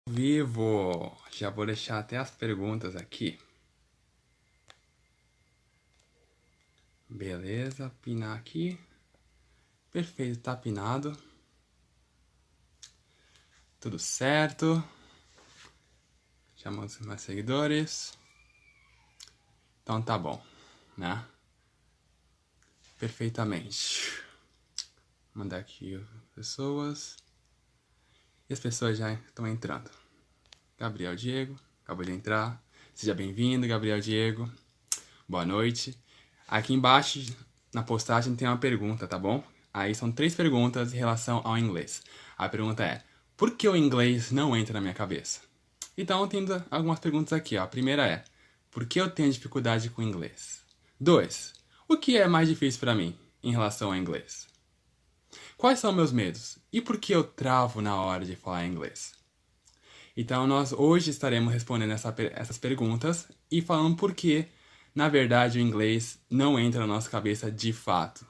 Vivo! Já vou deixar até as perguntas aqui. Beleza, pinar aqui. Perfeito, tá pinado. Tudo certo. Chamando os meus seguidores. Então tá bom, né? Perfeitamente. Vou mandar aqui as pessoas. E as pessoas já estão entrando. Gabriel Diego, acabou de entrar. Seja bem-vindo, Gabriel Diego. Boa noite. Aqui embaixo, na postagem, tem uma pergunta, tá bom? Aí são 3 perguntas em relação ao inglês. A pergunta é, por que o inglês não entra na minha cabeça? Então, tem algumas perguntas aqui, ó. A primeira é, por que eu tenho dificuldade com inglês? 2, o que é mais difícil para mim em relação ao inglês? Quais são meus medos? E por que eu travo na hora de falar inglês? Então, nós hoje estaremos respondendo essas perguntas e falando por que, na verdade, o inglês não entra na nossa cabeça de fato.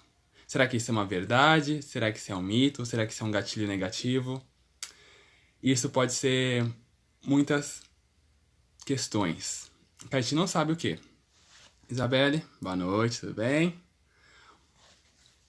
Será que isso é uma verdade? Será que isso é um mito? Será que isso é um gatilho negativo? Isso pode ser muitas questões que a gente não sabe o que. Isabelle, boa noite, tudo bem?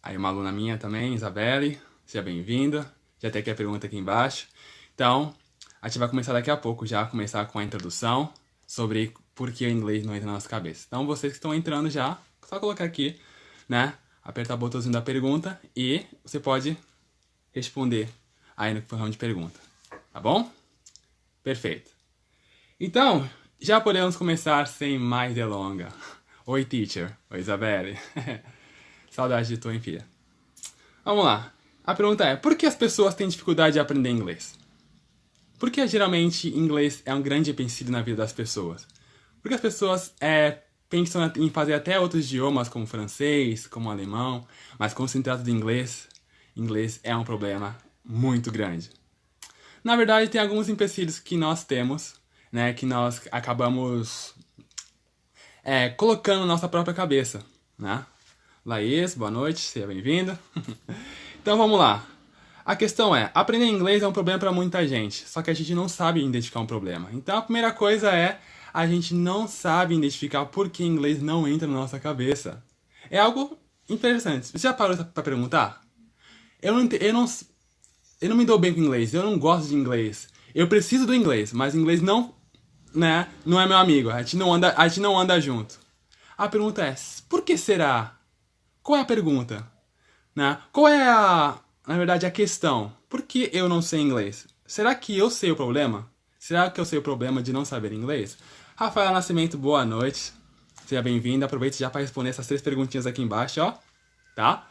Aí uma aluna minha também, Isabelle, seja bem-vinda. Já tem aqui a pergunta aqui embaixo. Então, a gente vai começar daqui a pouco já, começar com a introdução sobre por que o inglês não entra na nossa cabeça. Então, vocês que estão entrando já, só colocar aqui, né? Apertar o botãozinho da pergunta e você pode responder aí no programa de pergunta. Tá bom? Perfeito. Então, já podemos começar sem mais delonga. Oi, teacher. Oi, Isabelle. Saudade de tu, hein, filha? Vamos lá. A pergunta é, por que as pessoas têm dificuldade de aprender inglês? Por que geralmente inglês é um grande empecilho na vida das pessoas? Porque as pessoas pensam em fazer até outros idiomas, como francês, como alemão, mas quando se trata de inglês, inglês é um problema muito grande. Na verdade, tem alguns empecilhos que nós temos, né, que nós acabamos colocando na nossa própria cabeça, né? Laís, boa noite, seja bem-vinda. Então vamos lá. A questão é, aprender inglês é um problema para muita gente, só que a gente não sabe identificar um problema. Então a primeira coisa é, a gente não sabe identificar por que inglês não entra na nossa cabeça. É algo interessante. Você já parou para perguntar? Eu não me dou bem com inglês, eu não gosto de inglês. Eu preciso do inglês, mas inglês não, né, não é meu amigo. A gente não anda junto. A pergunta é, por que será? Qual é a pergunta? Né? Qual é na verdade, a questão? Por que eu não sei inglês? Será que eu sei o problema? Será que eu sei o problema de não saber inglês? Rafael Nascimento, boa noite. Seja bem-vindo. Aproveite já para responder essas 3 perguntinhas aqui embaixo, ó. Tá?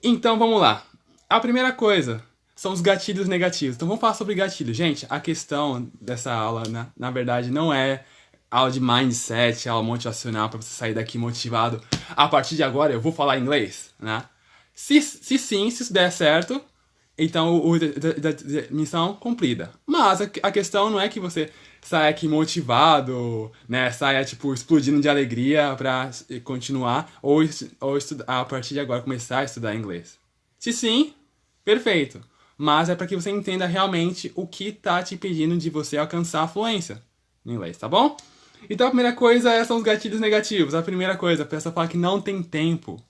Então, vamos lá. A primeira coisa são os gatilhos negativos. Então, vamos falar sobre gatilhos. Gente, a questão dessa aula, né, na verdade, não é aula de mindset, aula motivacional para você sair daqui motivado. A partir de agora eu vou falar inglês, né? Se sim, se isso der certo, então missão cumprida. Mas a questão não é que você saia aqui motivado, né? Saia, tipo, explodindo de alegria pra continuar, ou estudar, a partir de agora começar a estudar inglês. Se sim, perfeito. Mas é para que você entenda realmente o que tá te impedindo de você alcançar a fluência no inglês, tá bom? Então a primeira coisa são os gatilhos negativos. A primeira coisa, a pessoa fala que não tem tempo.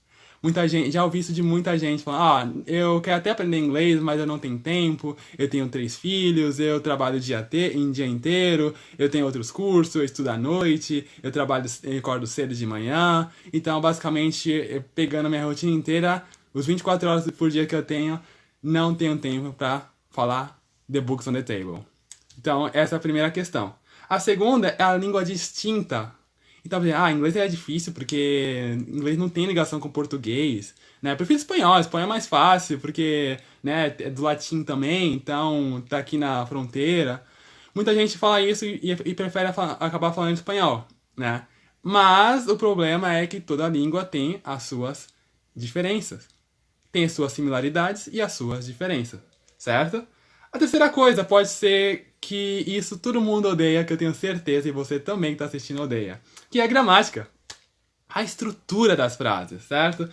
Muita gente, já ouvi isso de muita gente falando, eu quero até aprender inglês, mas eu não tenho tempo, eu tenho 3 filhos, eu trabalho em dia inteiro, eu tenho outros cursos, eu estudo à noite, eu acordo cedo de manhã, então basicamente, pegando a minha rotina inteira, os 24 horas por dia que eu tenho, não tenho tempo pra falar the books on the table. Então, essa é a primeira questão. A segunda é a língua distinta. Então, inglês é difícil porque inglês não tem ligação com português, né? Eu prefiro espanhol é mais fácil porque, né, é do latim também, então tá aqui na fronteira. Muita gente fala isso e prefere acabar falando espanhol, né? Mas o problema é que toda língua tem as suas diferenças. Tem as suas similaridades e as suas diferenças, certo? A terceira coisa pode ser que isso todo mundo odeia, que eu tenho certeza e você também que está assistindo odeia, que é a gramática. A estrutura das frases, certo?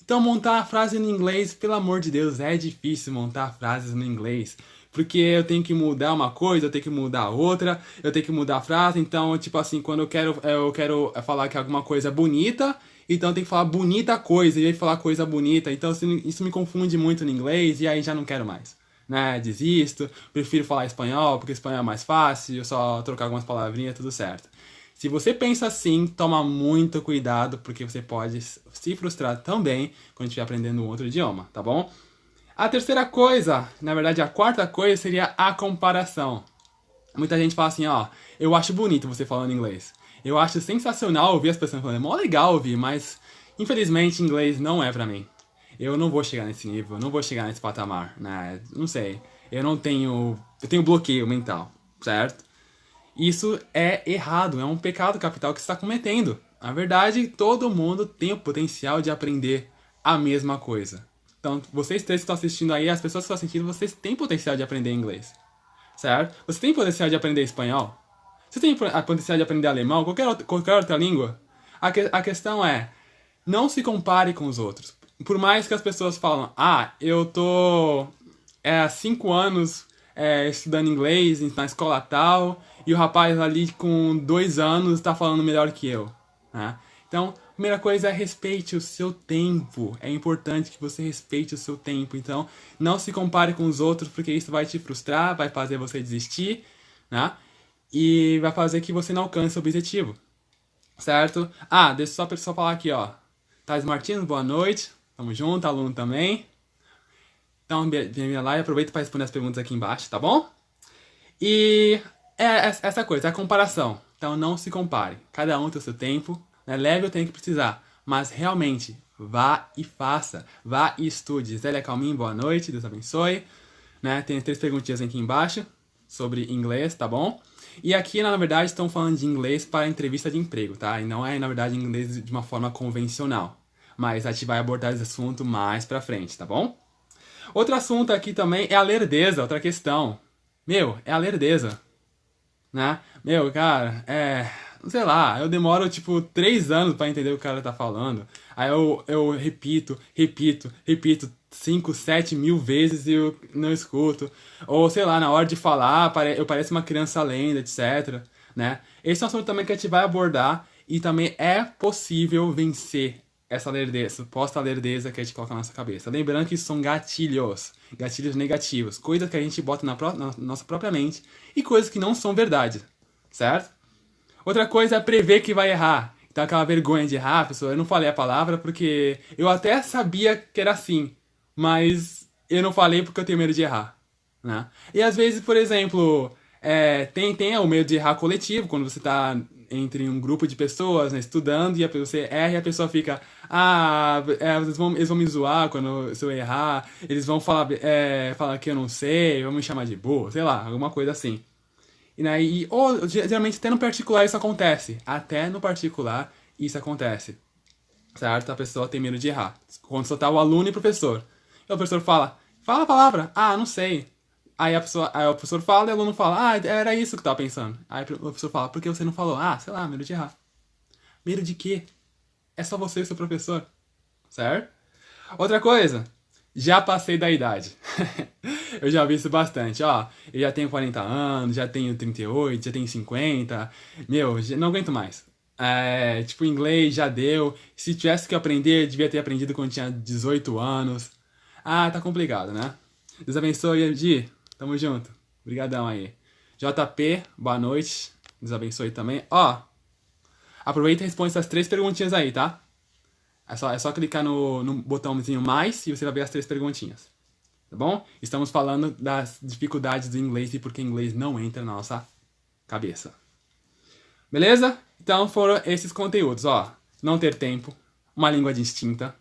Então montar a frase no inglês, pelo amor de Deus, é difícil montar frases no inglês. Porque eu tenho que mudar uma coisa, eu tenho que mudar outra, eu tenho que mudar a frase. Então, tipo assim, quando eu quero falar que alguma coisa é bonita, então eu tenho que falar bonita coisa, e aí falar coisa bonita. Então isso me confunde muito no inglês, e aí já não quero mais. Né? Desisto, prefiro falar espanhol, porque espanhol é mais fácil, eu só trocar algumas palavrinhas, tudo certo. Se você pensa assim, toma muito cuidado, porque você pode se frustrar também quando estiver aprendendo um outro idioma, tá bom? A terceira coisa, na verdade a quarta coisa, seria a comparação. Muita gente fala assim, ó, eu acho bonito você falando inglês. Eu acho sensacional ouvir as pessoas falando, é mó legal ouvir, mas infelizmente inglês não é pra mim. Eu não vou chegar nesse nível, não vou chegar nesse patamar, né? Não sei. Eu tenho bloqueio mental, certo? Isso é errado, é um pecado capital que você está cometendo. Na verdade, todo mundo tem o potencial de aprender a mesma coisa. Então, vocês três que estão assistindo aí, as pessoas que estão assistindo, vocês têm potencial de aprender inglês, certo? Você tem potencial de aprender espanhol? Você tem potencial de aprender alemão? Qualquer outra língua? A questão é, não se compare com os outros. Por mais que as pessoas falam, ah, eu tô há 5 anos estudando inglês na escola tal, e o rapaz ali com 2 anos está falando melhor que eu. Né? Então, a primeira coisa é respeite o seu tempo. É importante que você respeite o seu tempo. Então, não se compare com os outros, porque isso vai te frustrar, vai fazer você desistir, né? E vai fazer que você não alcance o objetivo. Certo? Ah, deixa eu só falar aqui, ó. Thais Martins, boa noite. Tamo junto, aluno também. Então, bem-vindo lá e aproveita para responder as perguntas aqui embaixo, tá bom? E essa coisa, a comparação. Então, não se compare. Cada um tem o seu tempo, né? Leve o tempo que precisar. Mas, realmente, vá e faça. Vá e estude. Zélia Calmin, boa noite, Deus abençoe. Né? Tem 3 perguntinhas aqui embaixo sobre inglês, tá bom? E aqui, na verdade, estão falando de inglês para entrevista de emprego, tá? E não é, na verdade, inglês de uma forma convencional. Mas a gente vai abordar esse assunto mais pra frente, tá bom? Outro assunto aqui também é a lerdeza, outra questão. Meu, é a lerdeza. Né? Meu, cara, sei lá, eu demoro tipo 3 anos pra entender o que o cara tá falando. Aí eu repito 5, 7 mil vezes e eu não escuto. Ou sei lá, na hora de falar, eu pareço uma criança lenda, etc. Né? Esse é um assunto também que a gente vai abordar e também é possível vencer essa lerdeza, suposta lerdeza que a gente coloca na nossa cabeça. Lembrando que isso são gatilhos, gatilhos negativos, coisas que a gente bota na nossa própria mente e coisas que não são verdade, certo? Outra coisa é prever que vai errar. Então aquela vergonha de errar, pessoal, eu não falei a palavra porque eu até sabia que era assim, mas eu não falei porque eu tenho medo de errar, né? E às vezes, por exemplo, tem o medo de errar coletivo, quando você está entre um grupo de pessoas, né, estudando, e você erra e a pessoa fica, eles vão me zoar se eu errar, eles vão falar que eu não sei, vão me chamar de burro, sei lá, alguma coisa assim. E, né, ou geralmente até no particular isso acontece, até no particular isso acontece, certo? A pessoa tem medo de errar. Quando só tá o aluno e o professor, e o professor fala a palavra, não sei. Aí o professor fala e o aluno fala, era isso que eu tava pensando. Aí o professor fala, por que você não falou? Sei lá, medo de errar. Medo de quê? É só você e o seu professor, certo? Outra coisa, já passei da idade. Eu já vi isso bastante, ó. Eu já tenho 40 anos, já tenho 38, já tenho 50. Meu, não aguento mais. Tipo, inglês já deu. Se tivesse que aprender, devia ter aprendido quando tinha 18 anos. Tá complicado, né? Deus abençoe, Edi. Tamo junto. Obrigadão aí. JP, boa noite. Deus abençoe também. Ó, aproveita e responde essas 3 perguntinhas aí, tá? É só clicar no botãozinho mais e você vai ver as 3 perguntinhas. Tá bom? Estamos falando das dificuldades do inglês e porque inglês não entra na nossa cabeça. Beleza? Então foram esses conteúdos, ó. Não ter tempo, uma língua distinta,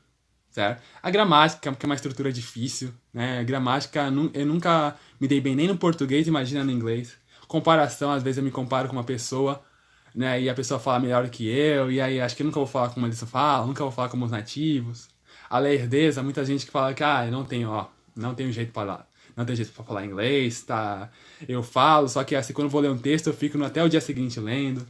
certo? A gramática, que é uma estrutura difícil, né? A gramática, eu nunca me dei bem nem no português, imagina no inglês. Comparação, às vezes eu me comparo com uma pessoa, né? E a pessoa fala melhor que eu, e aí acho que eu nunca vou falar como eles falam, nunca vou falar como os nativos. A lerdeza, muita gente que fala que, eu não tenho jeito pra falar inglês, tá? Eu falo, só que assim, quando eu vou ler um texto, eu fico até o dia seguinte lendo.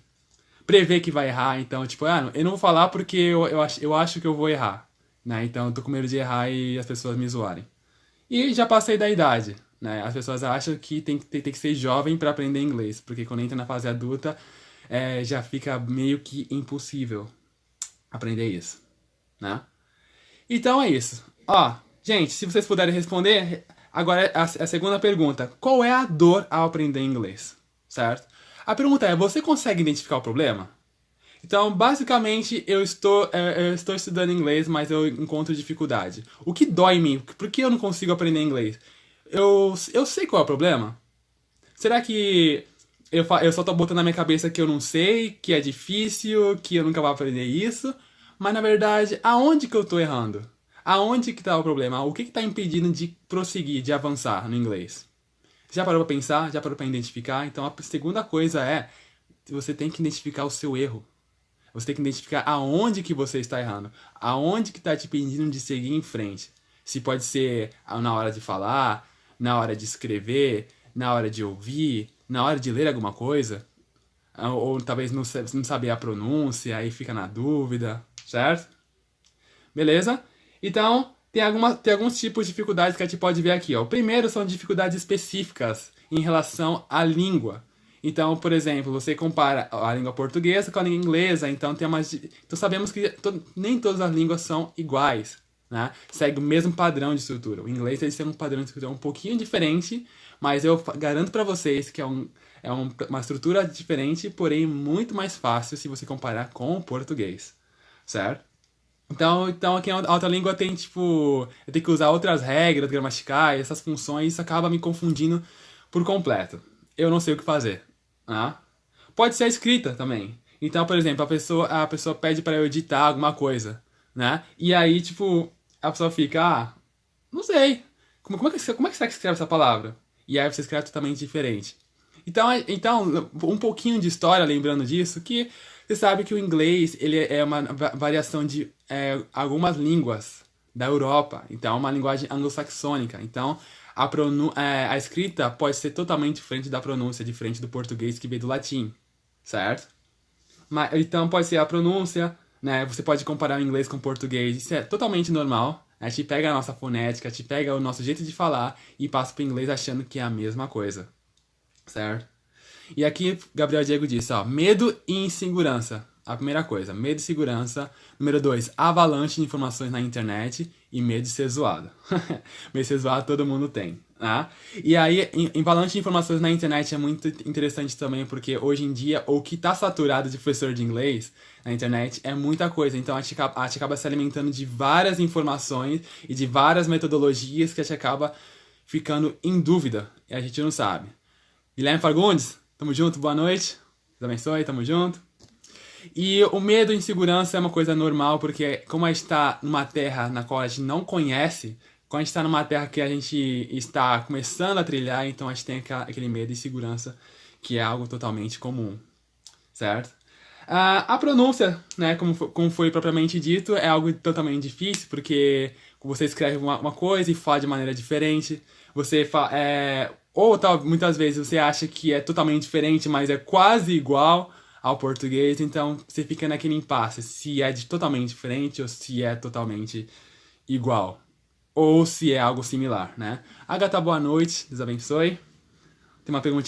Prever que vai errar, então, tipo, eu não vou falar porque eu acho que eu vou errar, né? Então, eu tô com medo de errar e as pessoas me zoarem. E já passei da idade, né? As pessoas acham que tem que ser jovem para aprender inglês, porque quando entra na fase adulta, já fica meio que impossível aprender isso, né? Então é isso. Ó, gente, se vocês puderem responder, agora é a segunda pergunta. Qual é a dor ao aprender inglês? Certo? A pergunta é, você consegue identificar o problema? Então, basicamente, eu estou estudando inglês, mas eu encontro dificuldade. O que dói em mim? Por que eu não consigo aprender inglês? Eu sei qual é o problema? Será que eu só tô botando na minha cabeça que eu não sei, que é difícil, que eu nunca vou aprender isso? Mas, na verdade, aonde que eu tô errando? Aonde que tá o problema? O que que tá impedindo de prosseguir, de avançar no inglês? Já parou pra pensar? Já parou pra identificar? Então, a segunda coisa é, você tem que identificar o seu erro. Você tem que identificar aonde que você está errando. Aonde que está te impedindo de seguir em frente. Se pode ser na hora de falar, na hora de escrever, na hora de ouvir, na hora de ler alguma coisa. Ou talvez não saber a pronúncia, aí fica na dúvida, certo? Beleza? Então, tem alguns tipos de dificuldades que a gente pode ver aqui. Ó. O primeiro são dificuldades específicas em relação à língua. Então, por exemplo, você compara a língua portuguesa com a língua inglesa, então então sabemos que nem todas as línguas são iguais, né? Segue o mesmo padrão de estrutura. O inglês ele tem um padrão de estrutura um pouquinho diferente, mas eu garanto para vocês que uma estrutura diferente, porém muito mais fácil se você comparar com o português, certo? Então aqui na outra língua tem, tipo, eu tenho que usar outras regras gramaticais, essas funções, isso acaba me confundindo por completo. Eu não sei o que fazer, né? Pode ser a escrita também. Então, por exemplo, a pessoa pede para eu editar alguma coisa, né? E aí, tipo, a pessoa fica, não sei. Como é que será que escreve essa palavra? E aí você escreve totalmente diferente. Então, um pouquinho de história, lembrando disso, que você sabe que o inglês ele é uma variação de algumas línguas da Europa. Então, é uma linguagem anglo-saxônica. Então, a escrita pode ser totalmente diferente da pronúncia, diferente do português que veio do latim, certo? Então, pode ser a pronúncia, né? Você pode comparar o inglês com o português. Isso é totalmente normal. A gente pega a nossa fonética, a gente pega o nosso jeito de falar e passa para o inglês achando que é a mesma coisa. Certo? E aqui, Gabriel Diego disse, ó, medo e insegurança. A primeira coisa, medo e segurança. Número 2, avalanche de informações na internet e medo de ser zoado. Medo de ser zoado todo mundo tem, tá? E aí, avalanche de informações na internet é muito interessante também, porque hoje em dia, o que tá saturado de professor de inglês na internet é muita coisa. Então, a gente acaba se alimentando de várias informações e de várias metodologias que a gente acaba ficando em dúvida. E a gente não sabe. Guilherme Fagundes, tamo junto, boa noite. Deus abençoe, tamo junto. E o medo e insegurança é uma coisa normal, porque como a gente está numa terra na qual a gente não conhece, quando a gente está numa terra que a gente está começando a trilhar, então a gente tem aquele medo e insegurança, que é algo totalmente comum, certo? A pronúncia, né, como foi propriamente dito, é algo totalmente difícil, porque você escreve uma coisa e fala de maneira diferente, você fala, ou muitas vezes você acha que é totalmente diferente, mas é quase igual ao português, então você fica naquele impasse, se é totalmente diferente ou se é totalmente igual, ou se é algo similar, né? Agatha, boa noite, Deus abençoe.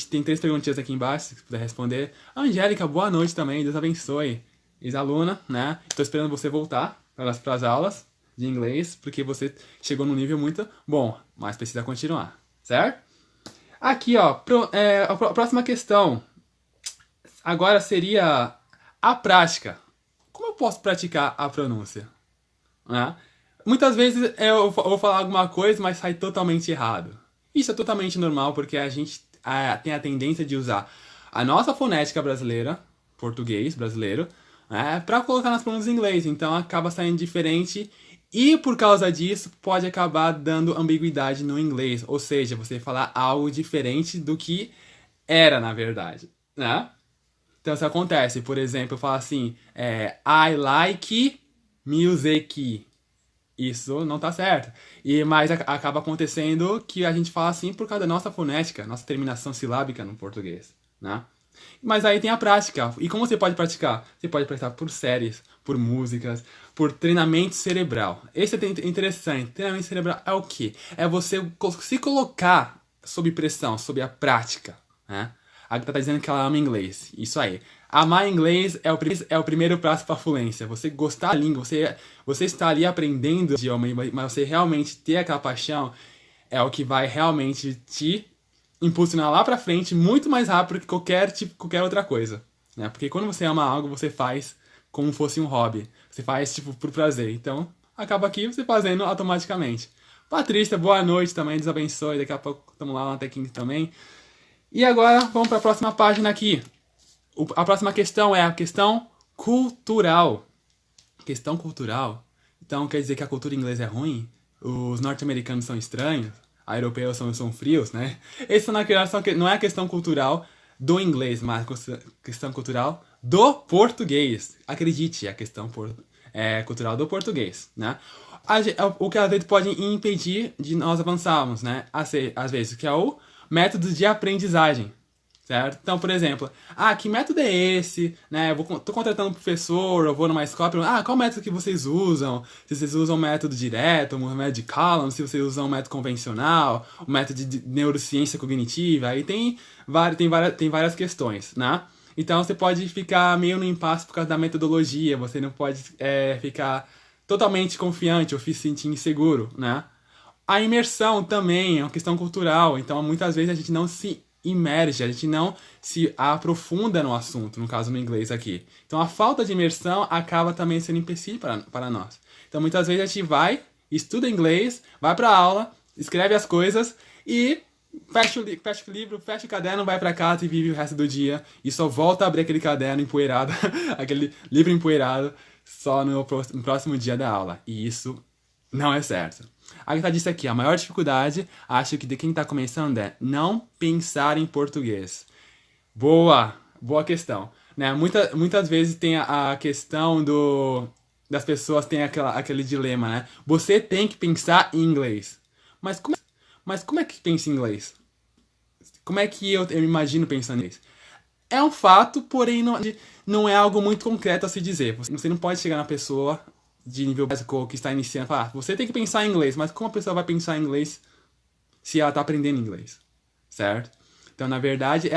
Tem 3 perguntinhas aqui embaixo, se você puder responder. Angélica, boa noite também, Deus abençoe. Ex-aluna, né? Estou esperando você voltar para as aulas de inglês, porque você chegou num nível muito bom, mas precisa continuar, certo? Aqui, ó, a próxima questão. Agora seria a prática. Como eu posso praticar a pronúncia? Né? Muitas vezes eu vou falar alguma coisa, mas sai totalmente errado. Isso é totalmente normal, porque a gente tem a tendência de usar a nossa fonética brasileira, português brasileiro, né, para colocar nas pronúncias em inglês. Então acaba saindo diferente e por causa disso pode acabar dando ambiguidade no inglês. Ou seja, você falar algo diferente do que era na verdade, né? Então isso acontece, por exemplo, eu falo assim, I like music. Isso não tá certo. Mas acaba acontecendo que a gente fala assim por causa da nossa fonética, nossa terminação silábica no português, né? Mas aí tem a prática. E como você pode praticar? Você pode praticar por séries, por músicas, por treinamento cerebral. Esse é interessante. Treinamento cerebral é o quê? É você se colocar sob pressão, sob a prática, né? A Agatha tá dizendo que ela ama inglês. Isso aí. Amar inglês é o primeiro passo para a fluência. Você gostar da língua, você está ali aprendendo o idioma, mas você realmente ter aquela paixão é o que vai realmente te impulsionar lá pra frente muito mais rápido que qualquer outra coisa, né? Porque quando você ama algo, você faz como fosse um hobby. Você faz, tipo, por prazer. Então, acaba aqui você fazendo automaticamente. Patrícia, boa noite também, Deus abençoe. Daqui a pouco estamos lá na Tech também. E agora, vamos para a próxima página aqui. A próxima questão é a questão cultural. Questão cultural? Então, quer dizer que a cultura inglesa é ruim? Os norte-americanos são estranhos? Os europeus são frios, né? Essa não é a questão cultural do inglês, mas a questão cultural do português. Acredite, é a questão cultural do português, né? O que às vezes pode impedir de nós avançarmos, né? Às vezes, que é o método de aprendizagem, certo? Então, por exemplo, que método é esse? Né? Tô contratando um professor, eu vou numa escola, pergunto, qual método que vocês usam? Se vocês usam o método direto, o método de Callan, se vocês usam o método convencional, o método de neurociência cognitiva, aí tem várias questões, né? Então, você pode ficar meio no impasse por causa da metodologia, você não pode ficar totalmente confiante ou se sentir inseguro, né? A imersão também é uma questão cultural, então muitas vezes a gente não se imerge, a gente não se aprofunda no assunto, no caso no inglês aqui. Então a falta de imersão acaba também sendo empecilho para nós. Então muitas vezes a gente vai, estuda inglês, vai para aula, escreve as coisas e fecha o livro, fecha o caderno, vai para casa e vive o resto do dia e só volta a abrir aquele caderno empoeirado, aquele livro empoeirado só no próximo dia da aula. E isso não é certo. A Agatha disse aqui, a maior dificuldade, acho que de quem está começando é não pensar em português. Boa questão. Né? Muitas vezes tem a questão das pessoas têm aquele dilema, né? Você tem que pensar em inglês. Mas como é que pensa em inglês? Como é que eu me imagino pensando em inglês? É um fato, porém não é algo muito concreto a se dizer. Você não pode chegar na pessoa de nível básico que está iniciando e falar, você tem que pensar em inglês, mas como a pessoa vai pensar em inglês se ela está aprendendo inglês? Certo? Então, na verdade,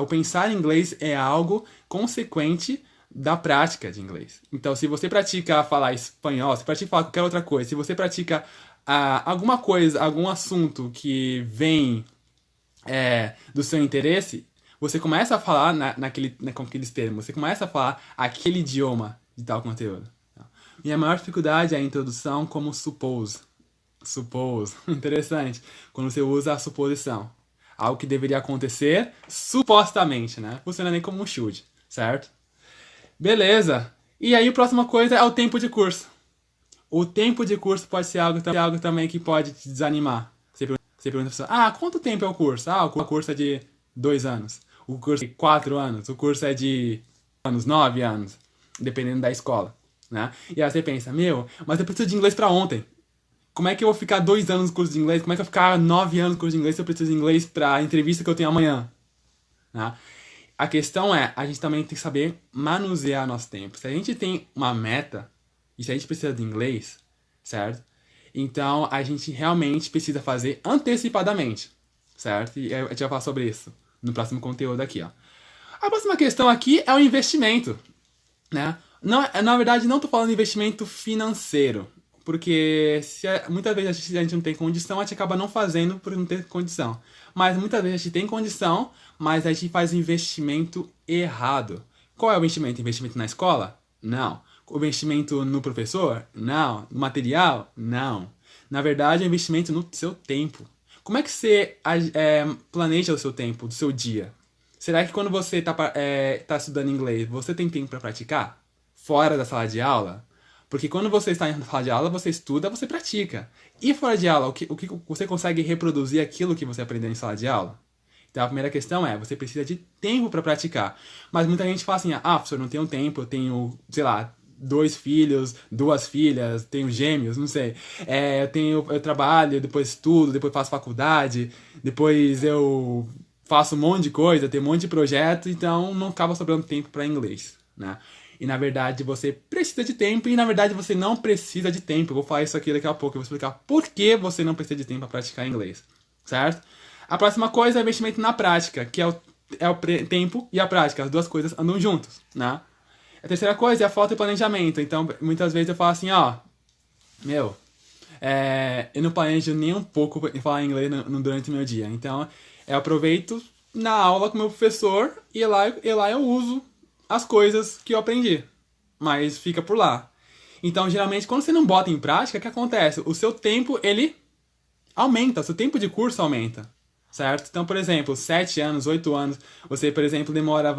o pensar em inglês é algo consequente da prática de inglês. Então, se você pratica falar espanhol, se pratica falar qualquer outra coisa, se você pratica alguma coisa, algum assunto que vem do seu interesse, você começa a falar com aqueles termos, você começa a falar aquele idioma de tal conteúdo. Minha maior dificuldade é a introdução como suppose. Suppose. Interessante. Quando você usa a suposição. Algo que deveria acontecer supostamente, né? Funciona nem como um should, certo? Beleza. E aí a próxima coisa é o tempo de curso. O tempo de curso pode ser algo também que pode te desanimar. Você pergunta a pessoa, quanto tempo é o curso? O curso é de 2 anos. O curso é de 4 anos. O curso é de 9 anos. Dependendo da escola. Né? E aí você pensa, mas eu preciso de inglês pra ontem. Como é que eu vou ficar 2 anos no curso de inglês? Como é que eu vou ficar 9 anos no curso de inglês se eu preciso de inglês pra entrevista que eu tenho amanhã? Né? A questão é, a gente também tem que saber manusear nosso tempo. Se a gente tem uma meta, e se a gente precisa de inglês, certo? Então a gente realmente precisa fazer antecipadamente, certo? E a gente vai falar sobre isso no próximo conteúdo aqui, ó. A próxima questão aqui é o investimento, né? Não, na verdade, não tô falando de investimento financeiro, porque muitas vezes a gente não tem condição, a gente acaba não fazendo por não ter condição. Mas muitas vezes a gente tem condição, mas a gente faz o investimento errado. Qual é o investimento? Investimento na escola? Não. O investimento no professor? Não. No material? Não. Na verdade, é o investimento no seu tempo. Como é que você planeja o seu tempo, do seu dia? Será que quando você tá estudando inglês, você tem tempo para praticar? Fora da sala de aula? Porque quando você está na sala de aula, você estuda, você pratica. E fora de aula, o que você consegue reproduzir aquilo que você aprendeu em sala de aula? Então a primeira questão é, você precisa de tempo para praticar. Mas muita gente fala assim, professor, não tenho tempo, eu tenho, sei lá, 2 filhos, 2 filhas, tenho gêmeos, não sei. Eu trabalho, depois estudo, depois faço faculdade, depois eu faço um monte de coisa, tenho um monte de projeto, então não acaba sobrando tempo para inglês, né? E na verdade você precisa de tempo e na verdade você não precisa de tempo. Eu vou falar isso aqui daqui a pouco, eu vou explicar por que você não precisa de tempo para praticar inglês, certo? A próxima coisa é investimento na prática, que é o tempo e a prática. As duas coisas andam juntos, né? A terceira coisa é a falta de planejamento. Então, muitas vezes eu falo assim, ó, meu, eu não planejo nem um pouco falar inglês durante o meu dia. Então, eu aproveito na aula com o meu professor e lá eu uso as coisas que eu aprendi. Mas fica por lá. Então, geralmente, quando você não bota em prática, o que acontece? O seu tempo, ele aumenta, o seu tempo de curso aumenta, certo? Então, por exemplo, 7 anos, 8 anos, você, por exemplo, demora,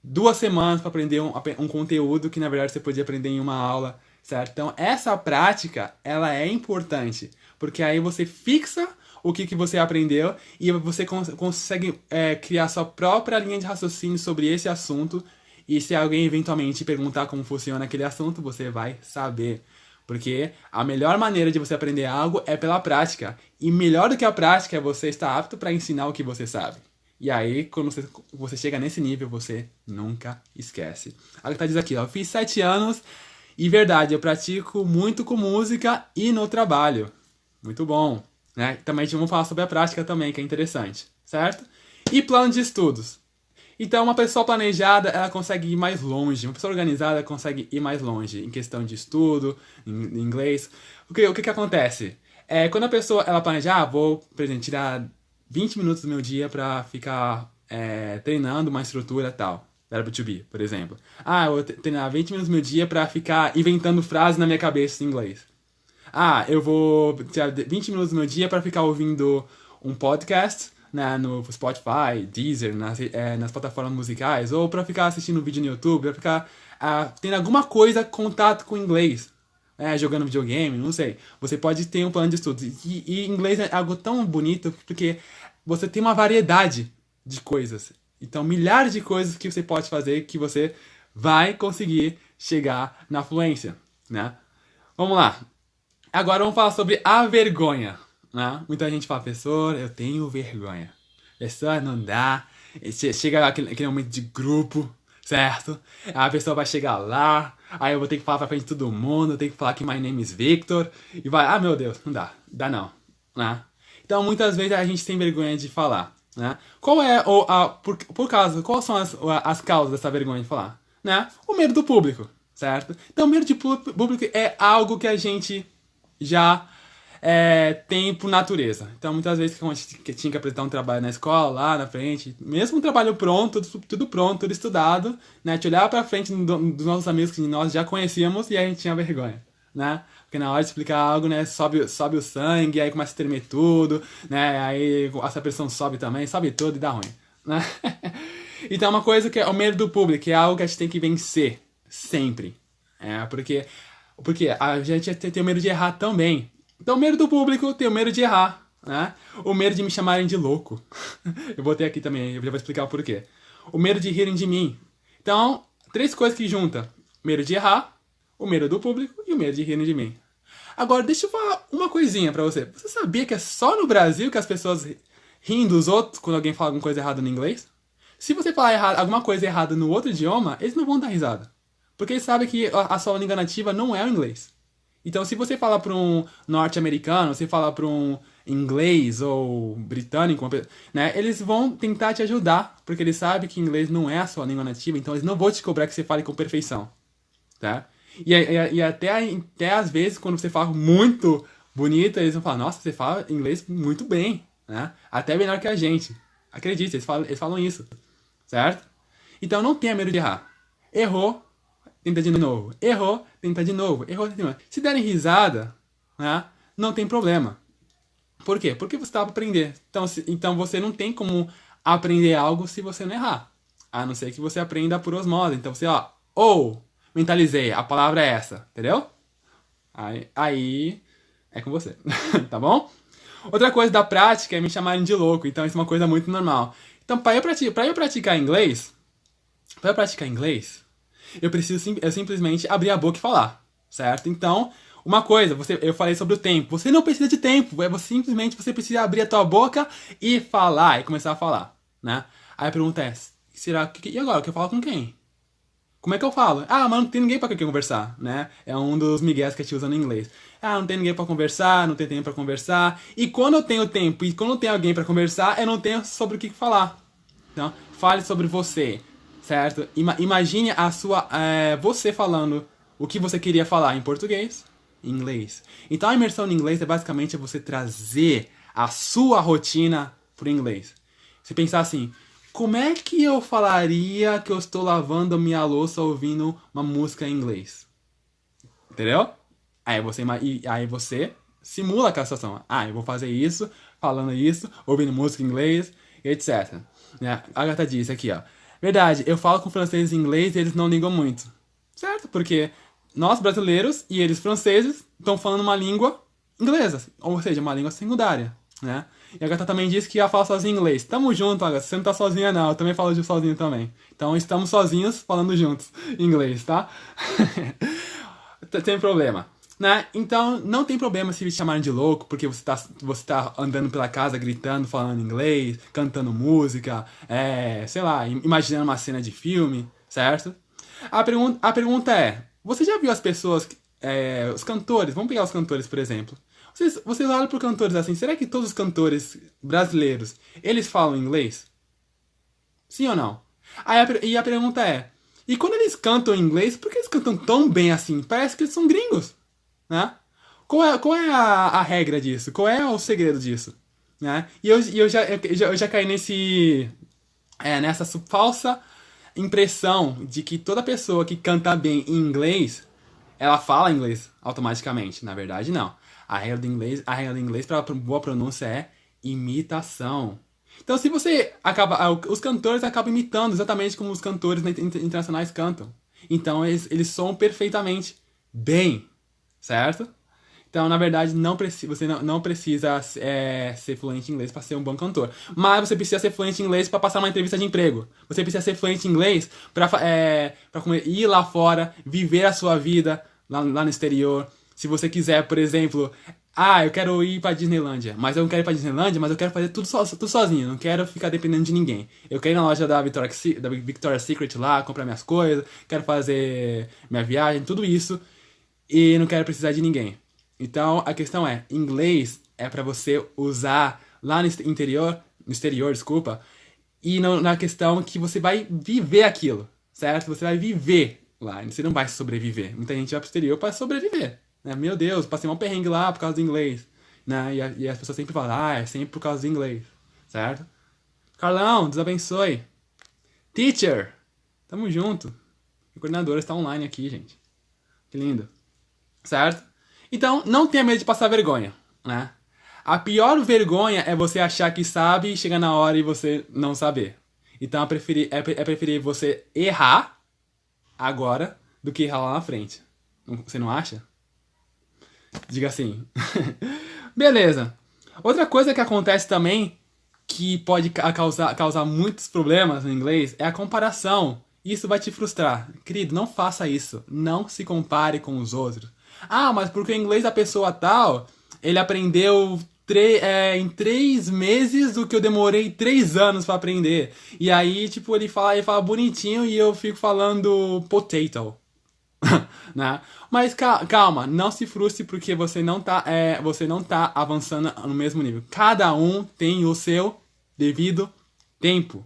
2 semanas para aprender um conteúdo que, na verdade, você podia aprender em uma aula, certo? Então, essa prática, ela é importante, porque aí você fixa o que você aprendeu e você consegue criar sua própria linha de raciocínio sobre esse assunto. E se alguém eventualmente perguntar como funciona aquele assunto, você vai saber. Porque a melhor maneira de você aprender algo é pela prática. E melhor do que a prática é você estar apto para ensinar o que você sabe. E aí, quando você chega nesse nível, você nunca esquece. A Agatha diz aqui, ó, eu fiz 7 anos e verdade, eu pratico muito com música e no trabalho. Muito bom. Né? Também vamos falar sobre a prática também, que é interessante. Certo? E plano de estudos. Então, uma pessoa planejada, ela consegue ir mais longe. Uma pessoa organizada consegue ir mais longe em questão de estudo, em inglês. O que acontece? Quando a pessoa ela planeja, vou, por exemplo, tirar 20 minutos do meu dia pra ficar treinando uma estrutura tal. Verbo to be, por exemplo. Eu vou treinar 20 minutos do meu dia pra ficar inventando frases na minha cabeça em inglês. Eu vou tirar 20 minutos do meu dia pra ficar ouvindo um podcast, né, no Spotify, Deezer, nas plataformas musicais, ou pra ficar assistindo um vídeo no YouTube, pra ficar tendo alguma coisa contato com inglês, jogando videogame, não sei. Você pode ter um plano de estudos. E inglês é algo tão bonito porque você tem uma variedade de coisas. Então, milhares de coisas que você pode fazer que você vai conseguir chegar na fluência, né? Vamos lá. Agora vamos falar sobre a vergonha. Né? Muita gente fala, professor, eu tenho vergonha. Professor, não dá. Chega aquele momento de grupo, certo? A pessoa vai chegar lá, aí eu vou ter que falar pra frente de todo mundo, eu tenho que falar que my name is Victor, e vai, meu Deus, não dá não. Né? Então, muitas vezes a gente tem vergonha de falar. Né? Quais são as causas dessa vergonha de falar? Né? O medo do público, certo? Então, o medo de público é algo que a gente já tem por natureza. Então, muitas vezes, quando a gente tinha que apresentar um trabalho na escola, lá na frente, mesmo um trabalho pronto, tudo pronto, tudo estudado, né? A gente olhava pra frente dos nossos amigos que nós já conhecíamos e a gente tinha vergonha, né? Porque na hora de explicar algo, né, sobe o sangue, aí começa a tremer tudo, né? Aí essa pressão sobe também, sobe tudo e dá ruim, né? Então, uma coisa que é o medo do público, que é algo que a gente tem que vencer, sempre. Porque a gente tem o medo de errar também. Então, o medo do público tem o medo de errar, né? O medo de me chamarem de louco. Eu botei aqui também, eu já vou explicar o porquê. O medo de rirem de mim. Então, 3 coisas que juntam. Medo de errar, o medo do público e o medo de rirem de mim. Agora, deixa eu falar uma coisinha pra você. Você sabia que é só no Brasil que as pessoas riem dos outros quando alguém fala alguma coisa errada no inglês? Se você falar alguma coisa errada no outro idioma, eles não vão dar risada. Porque eles sabem que a sua língua nativa não é o inglês. Então, se você fala para um norte-americano, você fala para um inglês ou britânico, né, eles vão tentar te ajudar, porque eles sabem que inglês não é a sua língua nativa, então eles não vão te cobrar que você fale com perfeição, tá? E até às vezes, quando você fala muito bonito, eles vão falar, nossa, você fala inglês muito bem, né? Até melhor que a gente. Acredite, eles falam isso, certo? Então, não tenha medo de errar. Errou, tenta de novo. Errou, tenta de novo. Errou, tenta de novo. Se derem risada, né, não tem problema. Por quê? Porque você está para aprender. Então você não tem como aprender algo se você não errar. A não ser que você aprenda por osmose. Então você, mentalizei, a palavra é essa. Entendeu? Aí é com você. Tá bom? Outra coisa da prática é me chamarem de louco. Então isso é uma coisa muito normal. Então, para eu praticar inglês, eu simplesmente abrir a boca e falar, certo? Então, uma coisa, eu falei sobre o tempo. Você não precisa de tempo, você precisa abrir a tua boca e falar, e começar a falar, né? Aí a pergunta é, e agora, que eu falo com quem? Como é que eu falo? Ah, mas não tem ninguém pra que conversar, né? É um dos migués que a gente usa no inglês. Ah, não tem ninguém pra conversar, não tem tempo pra conversar. E quando eu tenho tempo e quando eu tenho alguém pra conversar, eu não tenho sobre o que falar. Então, fale sobre você, certo? Imagine você falando o que você queria falar em português, em inglês. Então, a imersão no inglês é basicamente você trazer a sua rotina pro inglês. Você pensar assim, como é que eu falaria que eu estou lavando a minha louça ouvindo uma música em inglês? Entendeu? Aí você simula aquela situação. Ah, eu vou fazer isso, falando isso, ouvindo música em inglês, etc. Né? A Agatha disse aqui, ó. Verdade, eu falo com franceses em inglês e eles não ligam muito. Certo? Porque nós brasileiros e eles franceses estão falando uma língua inglesa, ou seja, uma língua secundária, né? E a Agatha também disse que ia falar sozinha em inglês. Tamo junto, Agatha. Você não tá sozinha, não. Eu também falo de sozinho também. Então estamos sozinhos falando juntos em inglês, tá? Sem problema. Né? Então, não tem problema se te chamarem de louco, porque você tá andando pela casa gritando, falando inglês, cantando música, sei lá, imaginando uma cena de filme, certo? A pergunta é, você já viu as pessoas, os cantores, vamos pegar os cantores, por exemplo. Vocês olham para cantores assim, será que todos os cantores brasileiros, eles falam inglês? Sim ou não? E a pergunta é, e quando eles cantam em inglês, por que eles cantam tão bem assim? Parece que eles são gringos, né? Qual é a regra disso? Qual é o segredo disso? Né? E eu já caí nessa falsa impressão de que toda pessoa que canta bem em inglês, ela fala inglês automaticamente. Na verdade, não. A regra do inglês para boa pronúncia é imitação. Então, se você os cantores acabam imitando exatamente como os cantores internacionais cantam. Então, eles soam perfeitamente bem, certo? Então, na verdade, você não precisa ser fluente em inglês para ser um bom cantor. Mas você precisa ser fluente em inglês para passar uma entrevista de emprego. Você precisa ser fluente em inglês para ir lá fora, viver a sua vida lá no exterior. Se você quiser, por exemplo, eu quero ir pra Disneylândia, mas eu não quero ir pra Disneylândia, mas eu quero fazer tudo sozinho, não quero ficar dependendo de ninguém. Eu quero ir na loja da Victoria's Secret lá, comprar minhas coisas, quero fazer minha viagem, tudo isso, e não quero precisar de ninguém. Então, a questão é, inglês é pra você usar lá no exterior, desculpa, e na questão que você vai viver aquilo, certo? Você vai viver lá, você não vai sobreviver. Muita gente vai pro exterior pra sobreviver, né? Meu Deus, passei um perrengue lá por causa do inglês, né? E as pessoas sempre falam, é sempre por causa do inglês, certo? Carlão, Deus abençoe. Teacher, tamo junto. O coordenador está online aqui, gente. Que lindo. Certo? Então, não tenha medo de passar vergonha, né? A pior vergonha é você achar que sabe e chegar na hora e você não saber. Então, é preferir você errar agora do que errar lá na frente. Você não acha? Diga assim. Beleza. Outra coisa que acontece também, que pode causar muitos problemas no inglês, é a comparação. Isso vai te frustrar. Querido, não faça isso. Não se compare com os outros. Ah, mas porque o inglês da pessoa tal, ele aprendeu em 3 meses o que eu demorei 3 anos pra aprender. E aí, tipo, ele fala bonitinho e eu fico falando potato. Né? Mas calma, não se frustre porque você não tá avançando no mesmo nível. Cada um tem o seu devido tempo,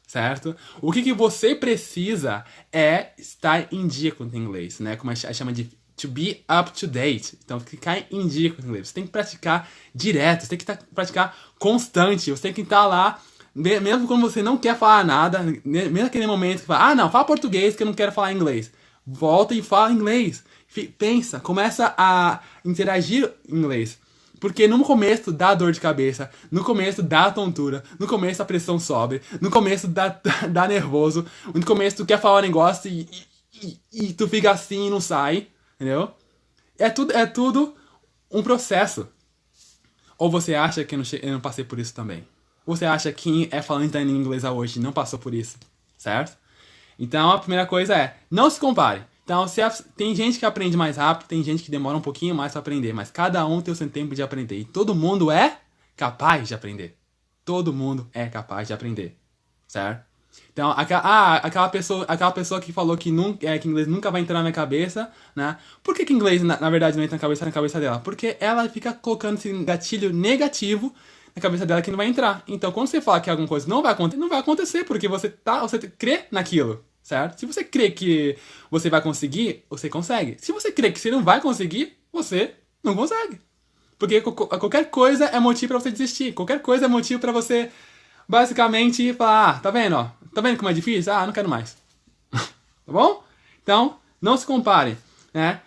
certo? O que você precisa é estar em dia com o inglês, né? Como a gente chama de to be up to date. Então, ficar em dia com o inglês. Você tem que praticar direto, você tem que praticar constante, você tem que estar lá, mesmo quando você não quer falar nada, mesmo naquele momento que fala, não, fala português que eu não quero falar inglês. Volta e fala inglês. Pensa, começa a interagir em inglês. Porque no começo dá dor de cabeça, no começo dá tontura, no começo a pressão sobe, no começo dá nervoso, no começo tu quer falar um negócio e tu fica assim e não sai, entendeu? É tudo um processo. Ou você acha que eu não passei por isso também? Ou você acha que quem é falante em inglês hoje não passou por isso, certo? Então, a primeira coisa é, não se compare. Então, tem gente que aprende mais rápido, tem gente que demora um pouquinho mais para aprender, mas cada um tem o seu tempo de aprender. E todo mundo é capaz de aprender. Todo mundo é capaz de aprender, certo? Então, aquela pessoa que falou que inglês nunca vai entrar na minha cabeça, né? Por que inglês, na verdade, não entra na cabeça dela? Porque ela fica colocando esse gatilho negativo na cabeça dela que não vai entrar. Então, quando você fala que alguma coisa não vai acontecer, porque você crê naquilo, certo? Se você crê que você vai conseguir, você consegue. Se você crê que você não vai conseguir, você não consegue. Porque qualquer coisa é motivo pra você desistir. Qualquer coisa é motivo pra você, basicamente, falar, tá vendo, ó? Tá vendo como é difícil? Ah, não quero mais. Tá bom? Então, não se compare, né?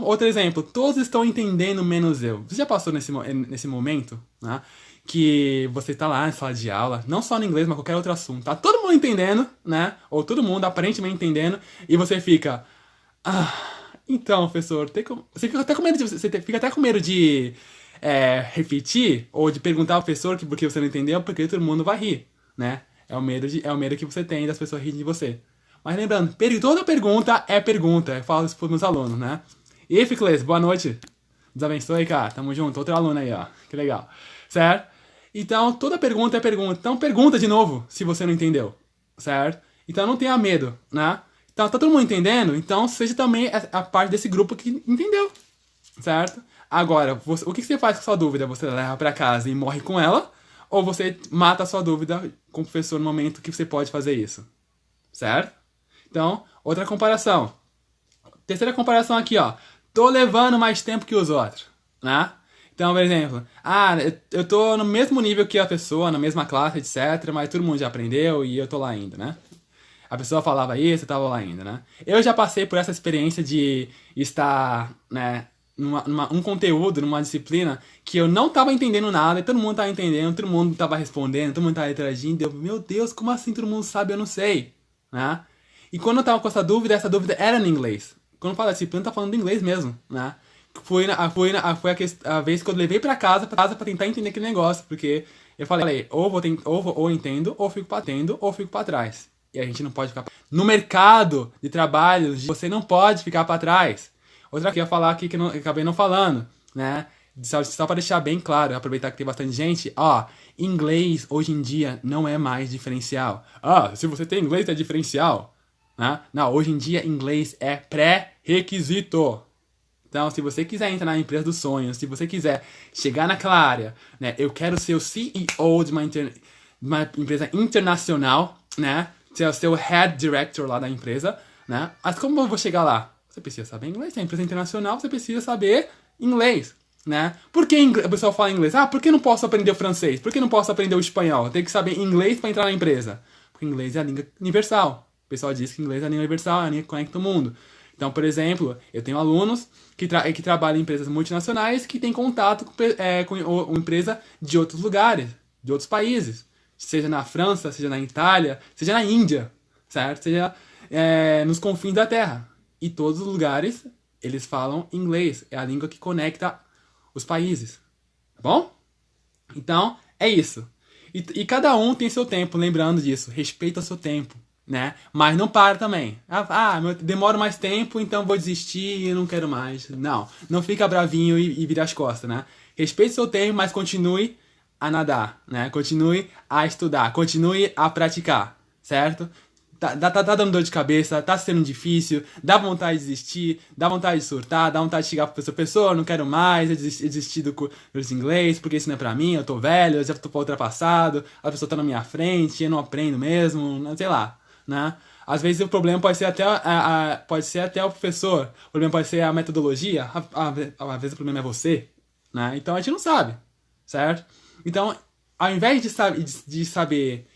Outro exemplo, todos estão entendendo menos eu. Você já passou nesse momento, né? Que você tá lá na sala de aula, não só no inglês, mas qualquer outro assunto. Tá todo mundo entendendo, né? Ou todo mundo aparentemente entendendo, e você fica... Ah, então, professor, você fica até com medo de repetir, ou de perguntar ao professor porque você não entendeu, porque todo mundo vai rir, né? É o medo que você tem das pessoas rirem de você. Mas lembrando, toda pergunta é pergunta. Eu falo isso pros meus alunos, né? E Ficles, boa noite. Deus abençoe, cara. Tamo junto. Outro aluno aí, ó. Que legal. Certo? Então, toda pergunta é pergunta. Então, pergunta de novo, se você não entendeu. Certo? Então, não tenha medo, né? Então, tá todo mundo entendendo? Então, seja também a parte desse grupo que entendeu. Certo? Agora, o que você faz com a sua dúvida? Você leva pra casa e morre com ela? Ou você mata a sua dúvida com o professor no momento que você pode fazer isso? Certo? Então, outra comparação. Terceira comparação aqui, ó. Tô levando mais tempo que os outros, né? Então, por exemplo, eu tô no mesmo nível que a pessoa, na mesma classe, etc, mas todo mundo já aprendeu e eu tô lá ainda, né? A pessoa falava isso, eu tava lá ainda, né? Eu já passei por essa experiência de estar, né, um conteúdo, numa disciplina que eu não tava entendendo nada e todo mundo tava entendendo, todo mundo tava respondendo, todo mundo tava interagindo. Eu, meu Deus, como assim todo mundo sabe? Eu não sei, né? E quando eu tava com essa dúvida era em inglês. Quando fala disciplina, tá falando inglês mesmo, né? Foi a vez que eu levei pra casa pra tentar entender aquele negócio, porque eu falei, ou entendo, ou fico pra trás. E a gente não pode ficar... No mercado de trabalho, você não pode ficar pra trás. Outra que eu ia falar aqui que eu acabei não falando, né? Só pra deixar bem claro, aproveitar que tem bastante gente, ó, inglês hoje em dia não é mais diferencial. Ah, se você tem inglês é diferencial. Né? Não, hoje em dia inglês é pré-requisito. Então, se você quiser entrar na empresa dos sonhos, se você quiser chegar naquela área, né? Eu quero ser o CEO de uma empresa internacional, né? Ser o seu head director lá da empresa, né? Mas como eu vou chegar lá? Você precisa saber inglês. Se é empresa internacional, você precisa saber inglês, né? Por que o pessoal fala inglês? Ah, por que não posso aprender o francês? Por que não posso aprender o espanhol? Tem que saber inglês para entrar na empresa. Porque inglês é a língua universal. O pessoal diz que inglês é a língua universal, é a língua que conecta o mundo. Então, por exemplo, eu tenho alunos que trabalham em empresas multinacionais que têm contato com empresa de outros lugares, de outros países. Seja na França, seja na Itália, seja na Índia, certo? Seja nos confins da Terra. E todos os lugares, eles falam inglês. É a língua que conecta os países. Tá bom? Então, é isso. E cada um tem seu tempo, lembrando disso. Respeita o seu tempo, né? Mas não para também. Demora mais tempo, então vou desistir e não quero mais. Não fica bravinho e vira as costas, né? Respeite o seu tempo, mas continue a nadar, né? Continue a estudar, continue a praticar, certo? Tá dando dor de cabeça, tá sendo difícil, dá vontade de desistir, dá vontade de surtar, dá vontade de chegar pro professor, não quero mais, eu desisti do curso de inglês, porque isso não é pra mim, eu tô velho, eu já tô ultrapassado, a pessoa tá na minha frente, eu não aprendo mesmo, sei lá, né? Às vezes o problema pode ser até o professor, o problema pode ser a metodologia, às vezes o problema é você, né? Então a gente não sabe, certo? Então, ao invés de saber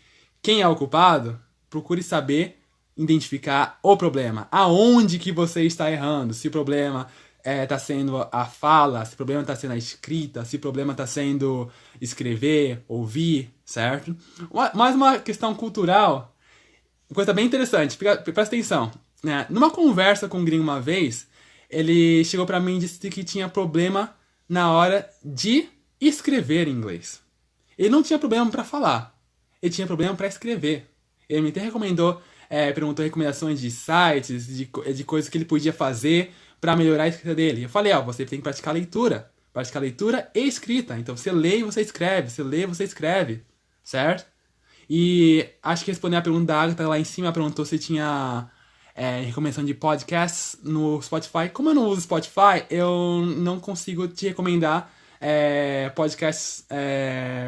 quem é o culpado, procure saber identificar o problema. Aonde que você está errando? Se o problema está sendo a fala, se o problema está sendo a escrita, se o problema está sendo escrever, ouvir, certo? Mais uma questão cultural, uma coisa bem interessante, presta atenção. Né? Numa conversa com um gringo uma vez, ele chegou pra mim e disse que tinha problema na hora de escrever em inglês. Ele não tinha problema para falar, ele tinha problema para escrever. Ele me até perguntou recomendações de sites, de coisas que ele podia fazer para melhorar a escrita dele. Eu falei, você tem que praticar leitura. Praticar leitura e escrita. Então você lê e você escreve, você lê e você escreve, certo? E acho que respondendo a pergunta da Agatha lá em cima, ela perguntou se tinha recomendação de podcasts no Spotify. Como eu não uso Spotify, eu não consigo te recomendar podcasts,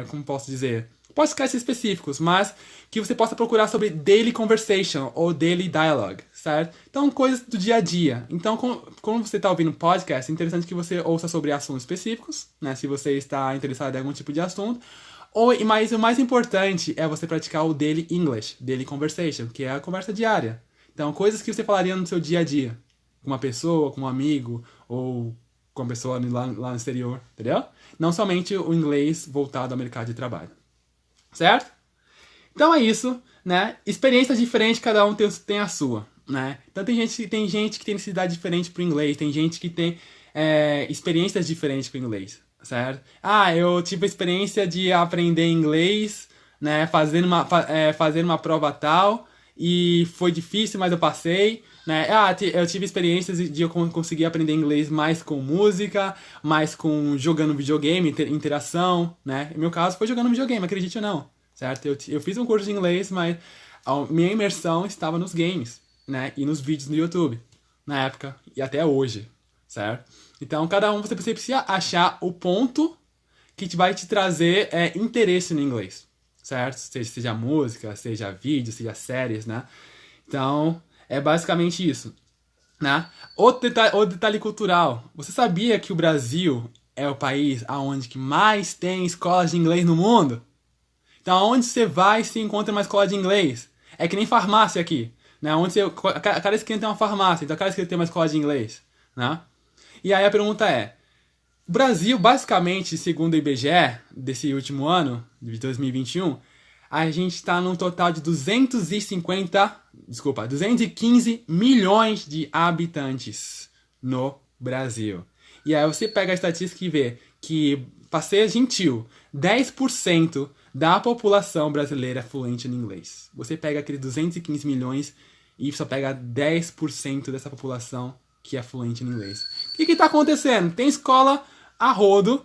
como posso dizer? Podcasts específicos, mas que você possa procurar sobre daily conversation ou daily dialogue, certo? Então, coisas do dia a dia. Então, como você está ouvindo podcast, é interessante que você ouça sobre assuntos específicos, né? Se você está interessado em algum tipo de assunto. Mas o mais importante é você praticar o daily English, daily conversation, que é a conversa diária. Então, coisas que você falaria no seu dia a dia. Com uma pessoa, com um amigo, ou com uma pessoa lá no exterior, entendeu? Não somente o inglês voltado ao mercado de trabalho. Certo? Então é isso, né? Experiências diferentes, cada um tem a sua, né? Então tem gente que tem necessidade diferente pro inglês, tem gente que tem experiências diferentes pro inglês, certo? Ah, eu tive a experiência de aprender inglês, né? Fazendo uma prova tal, e foi difícil, mas eu passei, né? Eu tive experiências de eu conseguir aprender inglês mais com música, mais com jogando videogame, interação, né? No meu caso foi jogando videogame, acredite ou não, certo? Eu fiz um curso de inglês, mas a minha imersão estava nos games, né? E nos vídeos no YouTube, na época e até hoje, certo? Então cada um você precisa achar o ponto que vai te trazer interesse no inglês, certo? Seja música, seja vídeo, seja séries, né? Então, é basicamente isso, né? Outro detalhe cultural. Você sabia que o Brasil é o país onde que mais tem escolas de inglês no mundo? Então, aonde você vai se encontra uma escola de inglês? É que nem farmácia aqui, né? Cada esquina tem uma farmácia, então cada esquina tem uma escola de inglês, né? E aí a pergunta é, o Brasil, basicamente, segundo o IBGE, desse último ano, de 2021, a gente está num total de 215 milhões de habitantes no Brasil. E aí você pega a estatística e vê que, para ser gentil, 10% da população brasileira é fluente no inglês. Você pega aqueles 215 milhões e só pega 10% dessa população que é fluente no inglês. O que está acontecendo? Tem escola a rodo,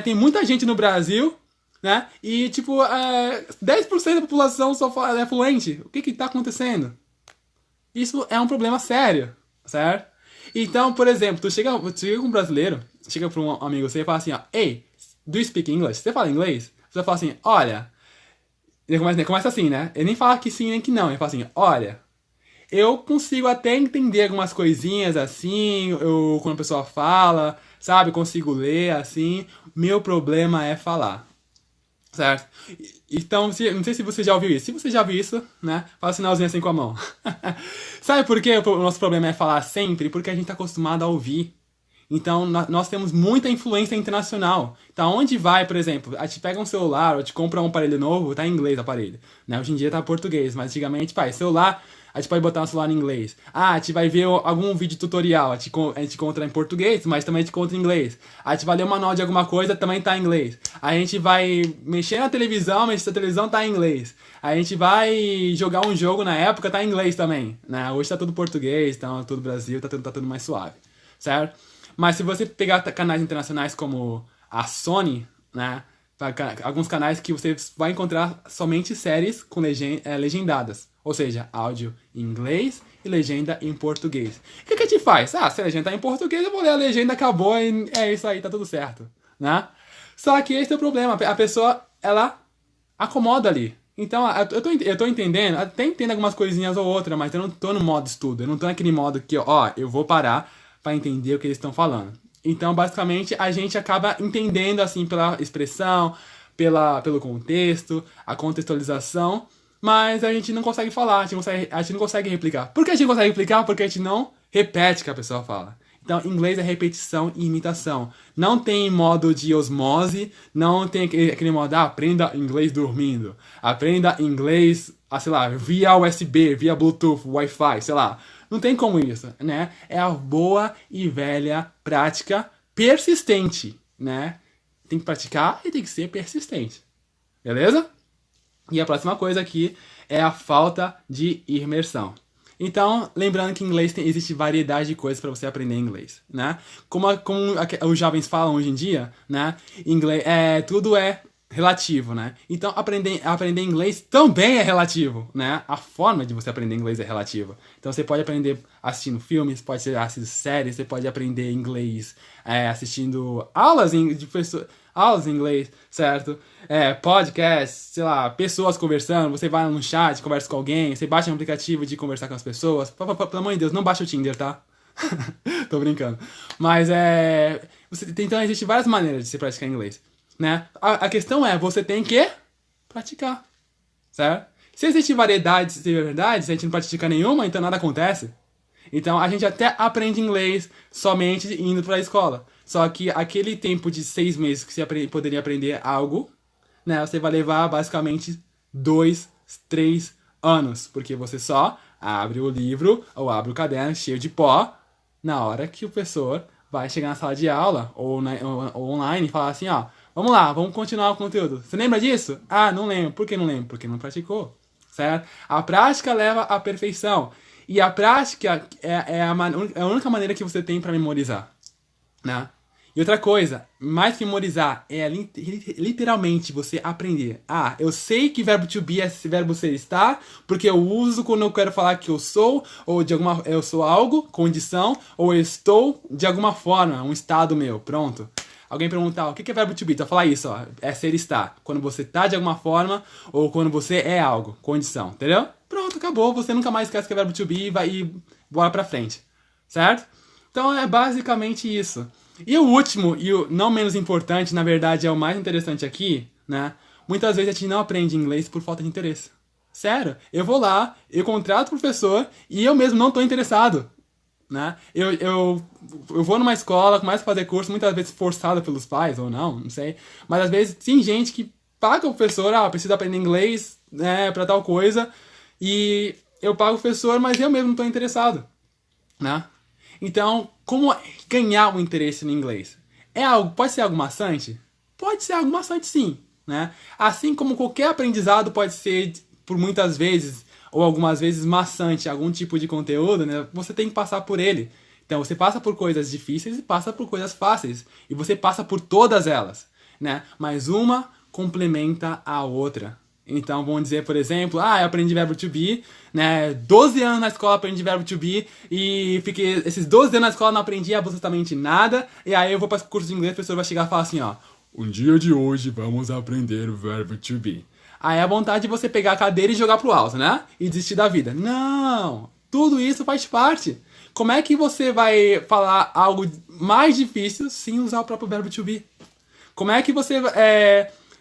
tem muita gente no Brasil, né? E, 10% da população só é fluente. O que tá acontecendo? Isso é um problema sério, certo? Então, por exemplo, tu chega com um brasileiro, chega pra um amigo seu e fala assim, ó, Hey, do you speak English? Você fala inglês? Você fala assim, olha... Ele começa assim, né? Ele nem fala que sim nem que não. Ele fala assim, olha... Eu consigo até entender algumas coisinhas assim, quando a pessoa fala, sabe? Consigo ler assim. Meu problema é falar. Certo? Então, não sei se você já ouviu isso. Se você já ouviu isso, né? Fala sinalzinho assim com a mão. Sabe por que o nosso problema é falar sempre? Porque a gente tá acostumado a ouvir. Então, nós temos muita influência internacional. Então, onde vai, por exemplo, a gente pega um celular, ou te compra um aparelho novo, tá em inglês o aparelho. Né? Hoje em dia tá em português, mas antigamente, celular, a gente pode botar um celular em inglês. A gente vai ver algum vídeo tutorial, a gente encontra em português, mas também a gente encontra em inglês. A gente vai ler um manual de alguma coisa, também tá em inglês. A gente vai mexer na televisão, mas a televisão tá em inglês. A gente vai jogar um jogo na época, tá em inglês também. Né? Hoje tá tudo português, tá tudo Brasil, tá tudo mais suave. Certo? Mas se você pegar canais internacionais como a Sony, né? Alguns canais que você vai encontrar somente séries com legendadas. Ou seja, áudio em inglês e legenda em português. O que a gente faz? Se a legenda tá em português, eu vou ler a legenda, acabou, e é isso aí, tá tudo certo. Né? Só que esse é o problema. A pessoa, ela acomoda ali. Então, eu tô entendendo, até entendo algumas coisinhas ou outras, mas eu não tô no modo estudo. Eu não tô naquele modo que, eu vou parar para entender o que eles estão falando. Então, basicamente, a gente acaba entendendo, assim, pela expressão, pelo contexto, a contextualização, mas a gente não consegue falar, a gente não consegue replicar. Por que a gente não consegue replicar? Porque a gente não repete o que a pessoa fala. Então, inglês é repetição e imitação. Não tem modo de osmose, não tem aquele modo, aprenda inglês dormindo, aprenda inglês, sei lá, via USB, via Bluetooth, Wi-Fi, sei lá. Não tem como isso, né? É a boa e velha prática persistente, né? Tem que praticar e tem que ser persistente. Beleza? E a próxima coisa aqui é a falta de imersão. Então, lembrando que em inglês existe variedade de coisas para você aprender inglês, né? Como os jovens falam hoje em dia, né? Inglês, tudo é relativo, né? Então, aprender inglês também é relativo, né? A forma de você aprender inglês é relativa. Então, você pode aprender assistindo filmes, pode ser assistindo séries, você pode aprender inglês assistindo aulas em inglês, certo? Podcasts, sei lá, pessoas conversando, você vai no chat, conversa com alguém, você baixa um aplicativo de conversar com as pessoas. Pelo amor de Deus, não baixa o Tinder, tá? Tô brincando. Mas então, existem várias maneiras de se praticar inglês, né? A questão é, você tem que praticar, certo? Se existe variedades de verdade, se a gente não pratica nenhuma, então nada acontece. Então, a gente até aprende inglês somente indo pra escola. Só que aquele tempo de 6 meses que você poderia aprender algo, né? Você vai levar, basicamente, 2, 3 anos. Porque você só abre o livro ou abre o caderno cheio de pó na hora que o professor vai chegar na sala de aula ou online e falar assim, ó, vamos lá, vamos continuar o conteúdo. Você lembra disso? Ah, não lembro. Por que não lembro? Porque não praticou, certo? A prática leva à perfeição. E a prática é a única maneira que você tem para memorizar, né? E outra coisa, mais que memorizar, é literalmente você aprender. Ah, eu sei que verbo to be é esse verbo ser estar, porque eu uso quando eu quero falar que eu sou, ou eu sou algo, condição, ou eu estou de alguma forma, um estado meu, pronto. Alguém perguntar, o que é verbo to be? Então falar isso, ó, é ser estar. Quando você tá de alguma forma, ou quando você é algo, condição, entendeu? Pronto, acabou, você nunca mais esquece que é verbo to be e bora pra frente, certo? Então é basicamente isso. E o último, e o não menos importante, na verdade é o mais interessante aqui, né? Muitas vezes a gente não aprende inglês por falta de interesse. Sério, eu vou lá, eu contrato o professor e eu mesmo não tô interessado, né? Eu vou numa escola, começo a fazer curso, muitas vezes forçado pelos pais, ou não sei. Mas às vezes tem gente que paga o professor, precisa aprender inglês, né, pra tal coisa, e eu pago o professor, mas eu mesmo não tô interessado, né? Então, como ganhar o interesse no inglês? Pode ser algo maçante? Pode ser algo maçante, sim, né? Assim como qualquer aprendizado pode ser, por muitas vezes, ou algumas vezes maçante, algum tipo de conteúdo, né? Você tem que passar por ele. Então, você passa por coisas difíceis e passa por coisas fáceis. E você passa por todas elas, né? Mas uma complementa a outra. Então, vamos dizer, por exemplo, eu aprendi verbo to be, né? 12 anos na escola aprendi verbo to be e fiquei esses 12 anos na escola não aprendi absolutamente nada. E aí eu vou para o curso de inglês, o professor vai chegar e falar assim, ó, um dia de hoje vamos aprender o verbo to be. Aí a vontade de você pegar a cadeira e jogar pro alto, né? E desistir da vida. Não! Tudo isso faz parte. Como é que você vai falar algo mais difícil sem usar o próprio verbo to be? Como é que você...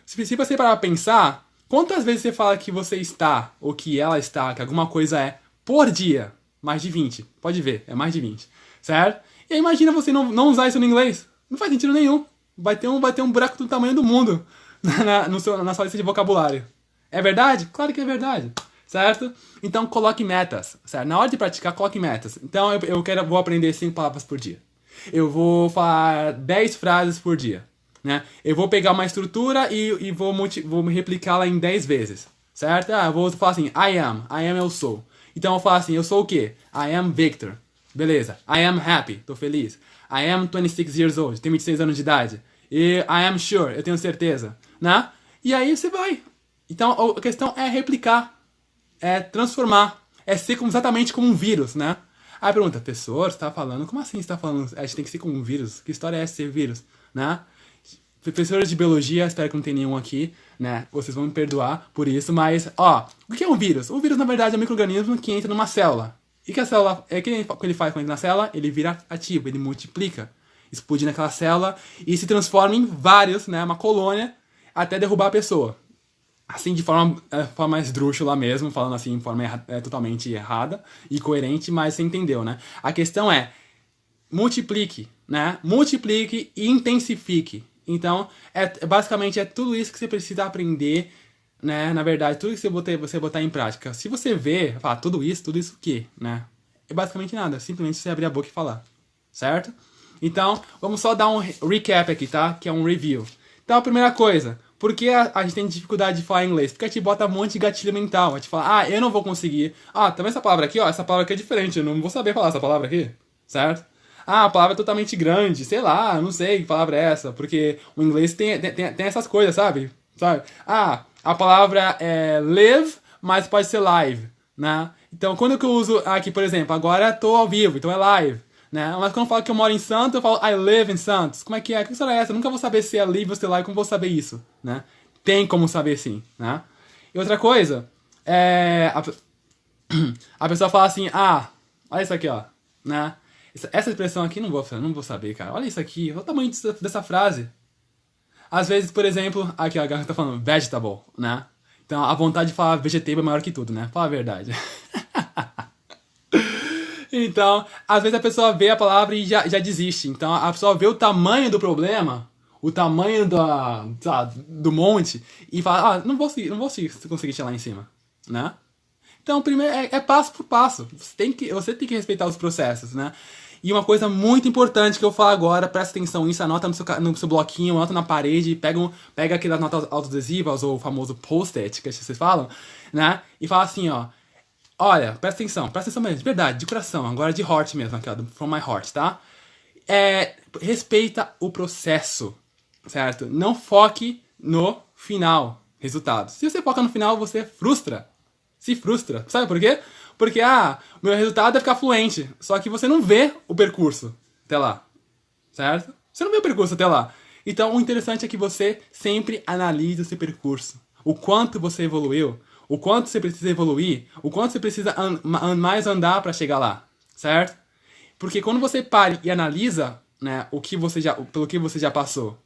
se você parar pra pensar... Quantas vezes você fala que você está, ou que ela está, que alguma coisa é, por dia? Mais de 20. Pode ver, é mais de 20. Certo? E aí imagina você não usar isso no inglês. Não faz sentido nenhum. Vai ter um buraco do tamanho do mundo na sua lista de vocabulário. É verdade? Claro que é verdade. Certo? Então coloque metas. Certo? Na hora de praticar, coloque metas. Então vou aprender 5 palavras por dia. Eu vou falar 10 frases por dia. Né? Eu vou pegar uma estrutura e vou replicá-la em 10 vezes, certo? Eu vou falar assim, I am eu sou. Então eu vou falar assim, eu sou o quê? I am Victor. Beleza. I am happy, tô feliz. I am 26 years old, tenho 26 anos de idade. E I am sure, eu tenho certeza, né? E aí você vai. Então a questão é replicar, é transformar, é ser exatamente como um vírus, né? Aí pergunta, professor, você tá falando, como assim você tá falando? A gente tem que ser como um vírus? Que história é essa, ser vírus, né? Professores de biologia, espero que não tenha nenhum aqui, né? Vocês vão me perdoar por isso, mas, o que é um vírus? O vírus, na verdade, é um micro-organismo que entra numa célula. E que a célula, o que ele faz quando entra na célula? Ele vira ativo, ele multiplica, explodindo aquela célula e se transforma em vários, né? Uma colônia, até derrubar a pessoa. Assim, de forma mais esdrúxula mesmo, falando assim, de forma totalmente errada e coerente, mas você entendeu, né? A questão é, multiplique, né? Multiplique e intensifique. Então, basicamente é tudo isso que você precisa aprender, né? Na verdade, tudo que você botar em prática. Se você ver, falar tudo isso o quê, né? É basicamente nada, simplesmente você abrir a boca e falar, certo? Então, vamos só dar um recap aqui, tá? Que é um review. Então, a primeira coisa, por que a gente tem dificuldade de falar inglês? Porque a gente bota um monte de gatilho mental. A gente fala, eu não vou conseguir. Tá vendo essa palavra aqui, ó? Essa palavra aqui é diferente, eu não vou saber falar essa palavra aqui, certo? A palavra é totalmente grande, sei lá, não sei que palavra é essa, porque o inglês tem essas coisas, sabe? sabe? Ah, a palavra é live, mas pode ser live, né? Então, quando que eu uso aqui, por exemplo, agora eu tô ao vivo, então é live, né? Mas quando eu falo que eu moro em Santos, eu falo I live in Santos. Como é que é? Que história é essa? Eu nunca vou saber se é live ou se é live, como vou saber isso, né? Tem como saber sim, né? E outra coisa, a pessoa fala assim, ah, olha isso aqui, ó, né? Essa expressão aqui não vou saber, cara. Olha isso aqui, olha o tamanho dessa frase. Às vezes, por exemplo, aqui ó, a garota tá falando vegetable, né? Então a vontade de falar vegetable é maior que tudo, né? Fala a verdade. Então, às vezes a pessoa vê a palavra e já desiste. Então a pessoa vê o tamanho do problema, o tamanho do monte, e fala, ah, não vou conseguir chegar lá em cima, né? Então, primeiro é passo por passo. Você tem que respeitar os processos, né? E uma coisa muito importante que eu falo agora, presta atenção nisso, anota no seu bloquinho, anota na parede, pega aquelas notas autoadesivas, ou o famoso post-it que vocês falam, né? E fala assim, ó, olha, presta atenção mesmo, de verdade, de coração, agora de heart mesmo, aqui ó, from my heart, tá? Respeita o processo, certo? Não foque no final, resultado. Se você foca no final, você se frustra. Sabe por quê? Porque, o meu resultado é ficar fluente. Só que você não vê o percurso até lá. Certo? Você não vê o percurso até lá. Então, o interessante é que você sempre analise o seu percurso. O quanto você evoluiu. O quanto você precisa evoluir. O quanto você precisa mais andar para chegar lá. Certo? Porque quando você para e analisa, né, pelo que você já passou.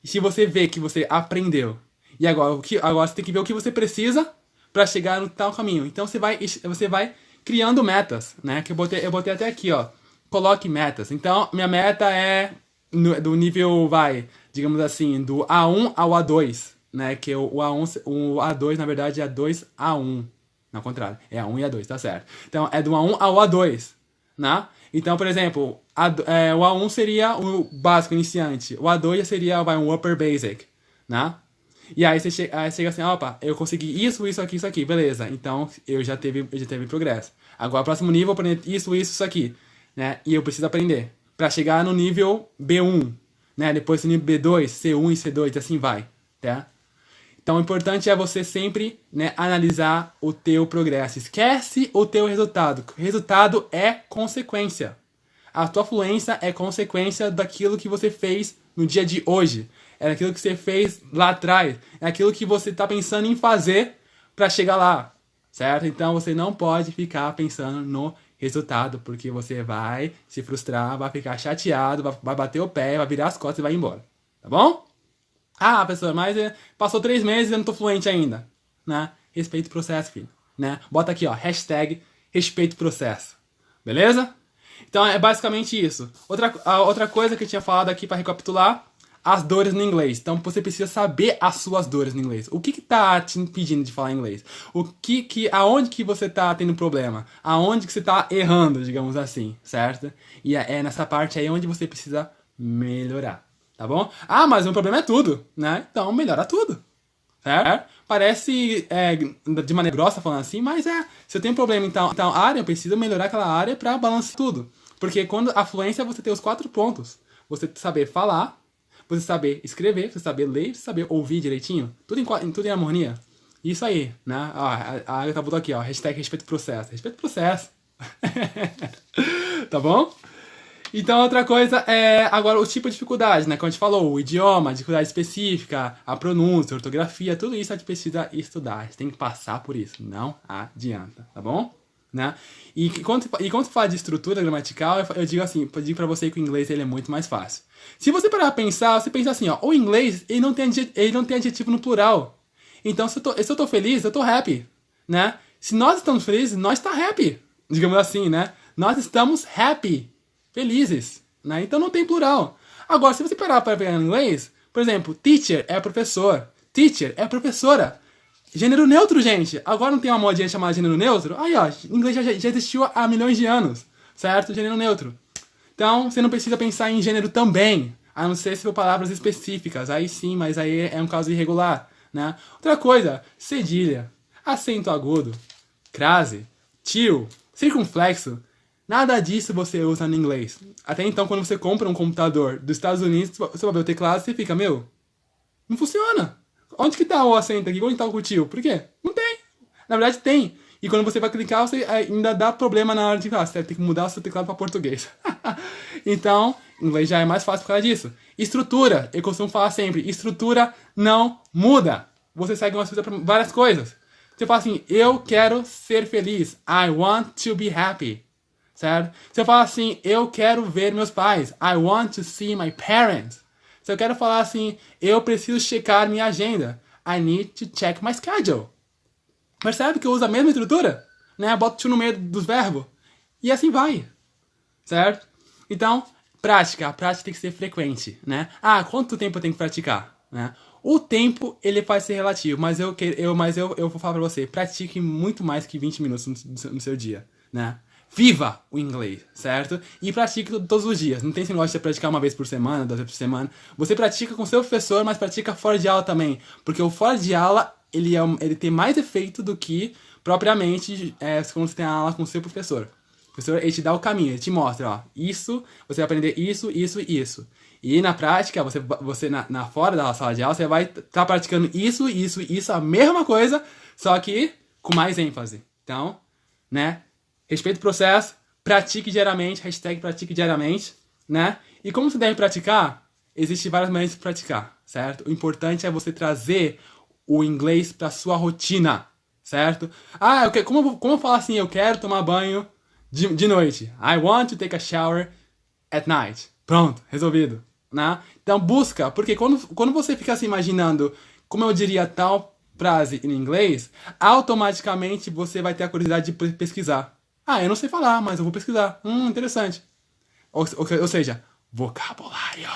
E se você vê que você aprendeu. E agora você tem que ver o que você precisa para chegar no tal caminho. Então você vai criando metas, né? Que eu botei até aqui, ó. Coloque metas. Então, minha meta é do nível, digamos assim, do A1 ao A2, né? Que o A2, na verdade, é 2A1. Não, ao contrário. É A1 e A2, tá certo. Então, é do A1 ao A2, né? Então, por exemplo, o A1 seria o básico iniciante. O A2 seria um upper basic, né? E aí você chega assim, opa, eu consegui isso aqui, beleza. Então eu já teve progresso. Agora, próximo nível, eu vou aprender isso aqui, né? E eu preciso aprender pra chegar no nível B1, né? Depois no nível B2, C1 e C2, e assim vai, tá? Então o importante é você sempre, né, analisar o teu progresso. Esquece o teu resultado. O resultado é consequência. A tua fluência é consequência daquilo que você fez no dia de hoje. É aquilo que você fez lá atrás. É aquilo que você está pensando em fazer para chegar lá. Certo? Então você não pode ficar pensando no resultado, porque você vai se frustrar, vai ficar chateado, vai bater o pé, vai virar as costas e vai embora. Tá bom? Ah, professor, mas passou 3 meses e eu não tô fluente ainda. Né? Respeito o processo, filho. Né? Bota aqui, ó, hashtag respeito o processo. Beleza? Então é basicamente isso. Outra coisa que eu tinha falado aqui para recapitular, as dores no inglês. Então você precisa saber as suas dores no inglês. O que tá te impedindo de falar inglês? Aonde que você tá tendo problema? Aonde que você tá errando, digamos assim, certo? E é nessa parte aí onde você precisa melhorar, tá bom? Ah, mas o meu problema é tudo, né? Então melhora tudo, certo? Parece de maneira grossa falando assim, mas se eu tenho um problema então área, eu preciso melhorar aquela área para balancear tudo. Porque quando a fluência você tem os 4 pontos. Você saber falar, você saber escrever, você saber ler, você saber ouvir direitinho. Tudo em harmonia. Isso aí, né? A Agatha botou aqui, ó. Hashtag respeito o processo. Respeito o processo. Tá bom? Então, outra coisa é agora o tipo de dificuldade, né? Como a gente falou, o idioma, a dificuldade específica, a pronúncia, a ortografia, tudo isso a gente precisa estudar. A gente tem que passar por isso. Não adianta, tá bom? Né? E quando você fala de estrutura gramatical, eu digo assim, eu digo pra você que o inglês ele é muito mais fácil. Se você parar pra pensar, você pensa assim, ó, o inglês ele não tem adjetivo no plural. Então, se eu tô feliz, eu tô happy, né? Se nós estamos felizes, nós tá happy, digamos assim, né? Nós estamos happy, felizes, né? Então não tem plural. Agora, se você parar para ver em inglês, por exemplo, teacher é professor, teacher é professora. Gênero neutro, gente. Agora não tem uma modinha chamada gênero neutro? Aí, ó, em inglês já existiu há milhões de anos, certo? Gênero neutro. Então, você não precisa pensar em gênero também, a não ser se for palavras específicas. Aí sim, mas aí é um caso irregular, né? Outra coisa, cedilha, acento agudo, crase, tio, circunflexo. Nada disso você usa no inglês. Até então, quando você compra um computador dos Estados Unidos, você vai ver o teclado e você fica, não funciona. Onde que tá o acento aqui? Onde tá o cutil? Por quê? Não tem. Na verdade tem. E quando você vai clicar, você ainda dá problema na hora de clicar. Você tem que mudar o seu teclado para português. Então, inglês já é mais fácil por causa disso. Estrutura. Eu costumo falar sempre. Estrutura não muda. Você segue uma estrutura para várias coisas. Você fala assim, eu quero ser feliz. I want to be happy. Certo? Se eu falar assim, eu quero ver meus pais. I want to see my parents. Se eu quero falar assim, eu preciso checar minha agenda. I need to check my schedule. Percebe que eu uso a mesma estrutura? Né? Boto to no meio dos verbos. E assim vai. Certo? Então, prática. A prática tem que ser frequente. Né? Ah, quanto tempo eu tenho que praticar? Né? O tempo, ele pode ser relativo. Mas eu vou falar pra você. Pratique muito mais que 20 minutos no seu dia. Né? Viva o inglês, certo? E pratique todos os dias. Não tem esse negócio de você praticar uma vez por semana, 2 vezes por semana. Você pratica com seu professor, mas pratica fora de aula também. Porque o fora de aula, ele tem mais efeito do que propriamente quando você tem a aula com o seu professor. O professor, ele te dá o caminho, ele te mostra, ó. Isso, você vai aprender isso, isso e isso. E na prática, você na fora da sala de aula, você vai estar praticando isso, isso, isso, a mesma coisa, só que com mais ênfase. Então, né? Respeite o processo, pratique diariamente, hashtag pratique diariamente, né? E como você deve praticar? Existem várias maneiras de praticar, certo? O importante é você trazer o inglês para sua rotina, certo? Ah, como eu falo assim, eu quero tomar banho de noite. I want to take a shower at night. Pronto, resolvido, né? Então busca, porque quando você fica se imaginando como eu diria tal frase em inglês, automaticamente você vai ter a curiosidade de pesquisar. Ah, eu não sei falar, mas eu vou pesquisar. Interessante. Ou seja, vocabulário.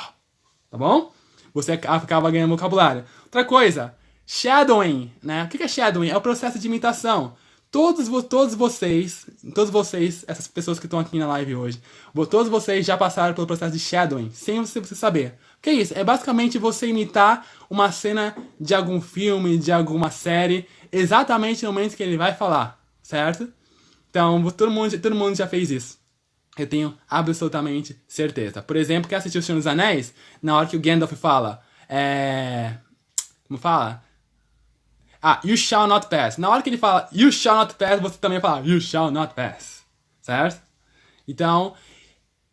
Tá bom? Você acaba ganhando vocabulário. Outra coisa, shadowing, né? O que é shadowing? É o processo de imitação. Todos vocês, essas pessoas que estão aqui na live hoje, todos vocês já passaram pelo processo de shadowing, sem você saber. O que é isso? É basicamente você imitar uma cena de algum filme, de alguma série, exatamente no momento que ele vai falar, certo? Então, todo mundo já fez isso. Eu tenho absolutamente certeza. Por exemplo, quem assistiu O Senhor dos Anéis, na hora que o Gandalf fala, como fala? Ah, you shall not pass. Na hora que ele fala, you shall not pass, você também fala, you shall not pass. Certo? Então,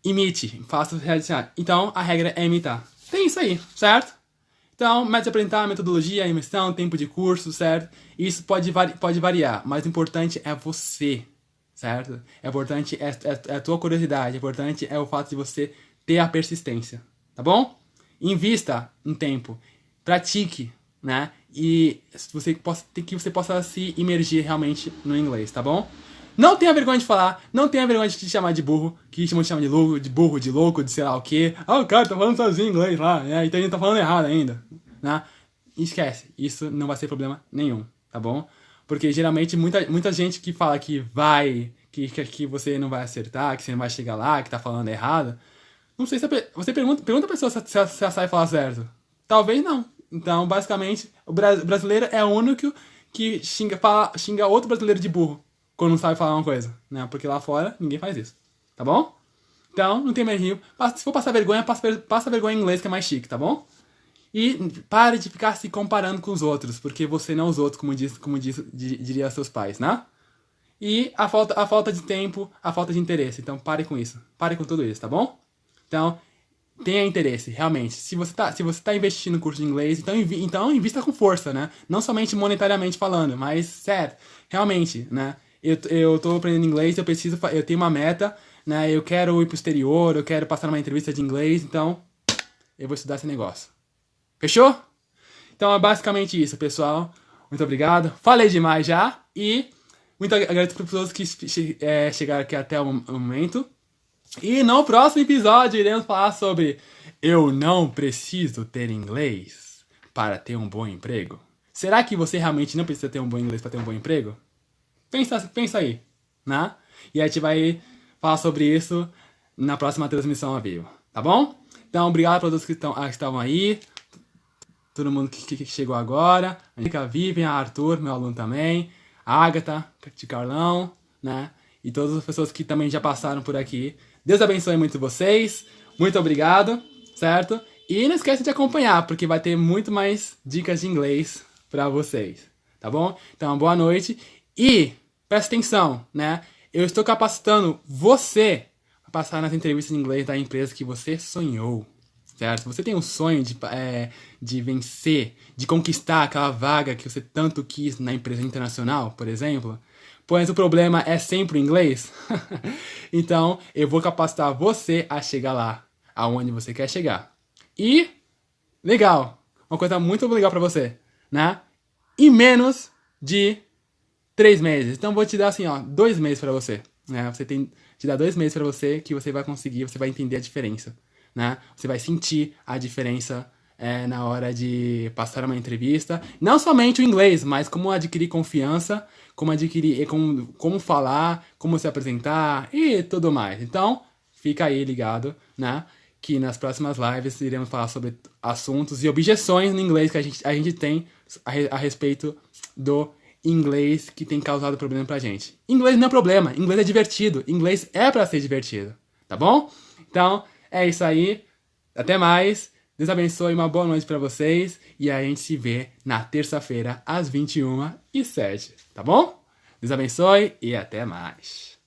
imite. Faça o realizar. Então, a regra é imitar. Tem isso aí, certo? Então, método de aprendizagem, metodologia, imersão, tempo de curso, certo? Isso pode variar, mas o importante é você. Certo? É importante é a tua curiosidade, é importante é o fato de você ter a persistência, tá bom? Invista um tempo, pratique, né? E você possa se imergir realmente no inglês, tá bom? Não tenha vergonha de falar, não tenha vergonha de te chamar de burro, que te chamam de burro, de louco, de sei lá o quê. Ah, o cara tá falando sozinho inglês lá, né? Então ele tá falando errado ainda, né? Esquece, isso não vai ser problema nenhum, tá bom? Porque geralmente muita gente que fala que você não vai acertar, que você não vai chegar lá, que tá falando errado. Não sei se você pergunta a pessoa se ela sabe falar certo. Talvez não. Então, basicamente, o brasileiro é o único que xinga outro brasileiro de burro quando não sabe falar uma coisa, né? Porque lá fora ninguém faz isso, tá bom? Então, não tem mais rio. Se for passar vergonha, passa vergonha em inglês que é mais chique, tá bom? E pare de ficar se comparando com os outros, porque você não é os outros, como diria seus pais, né? E a falta de tempo, a falta de interesse. Então pare com isso. Pare com tudo isso, tá bom? Então, tenha interesse, realmente. Se você tá investindo no curso de inglês, então invista com força, né? Não somente monetariamente falando, mas sério, realmente, né? Eu tô aprendendo inglês, eu tenho uma meta, né? Eu quero ir pro exterior, eu quero passar numa entrevista de inglês, então eu vou estudar esse negócio. Fechou? Então é basicamente isso, pessoal. Muito obrigado. Falei demais já. E muito agradeço por pessoas que chegaram aqui até o momento. E no próximo episódio iremos falar sobre eu não preciso ter inglês para ter um bom emprego. Será que você realmente não precisa ter um bom inglês para ter um bom emprego? Pensa aí, né? E a gente vai falar sobre isso na próxima transmissão ao vivo, tá bom? Então, obrigado a todos que estavam aí. Todo mundo que chegou agora. A Nica, a Vivian, a Arthur, meu aluno também. A Agatha, de Carlão, né? E todas as pessoas que também já passaram por aqui. Deus abençoe muito vocês. Muito obrigado, certo? E não esquece de acompanhar, porque vai ter muito mais dicas de inglês pra vocês, tá bom? Então, boa noite e presta atenção, né? Eu estou capacitando você a passar nas entrevistas de inglês da empresa que você sonhou, certo? Você tem um sonho de vencer, de conquistar aquela vaga que você tanto quis na empresa internacional, por exemplo? Pois o problema é sempre o inglês. Então, eu vou capacitar você a chegar lá, aonde você quer chegar. E, legal, uma coisa muito legal pra você, né? Em menos de 3 meses. Então, vou te dar assim, ó, 2 meses pra você, né? Te dar 2 meses pra você que você vai conseguir, você vai entender a diferença, né? Você vai sentir a diferença na hora de passar uma entrevista. Não somente o inglês, mas como adquirir confiança, como adquirir, como falar, como se apresentar e tudo mais. Então, fica aí ligado, né? Que nas próximas lives iremos falar sobre assuntos e objeções no inglês que a gente tem a respeito do inglês que tem causado problema pra gente. Inglês não é problema, inglês é divertido, inglês é pra ser divertido, tá bom? Então, é isso aí. Até mais. Deus abençoe, uma boa noite pra vocês. E a gente se vê na terça-feira, às 21h07. Tá bom? Deus abençoe e até mais.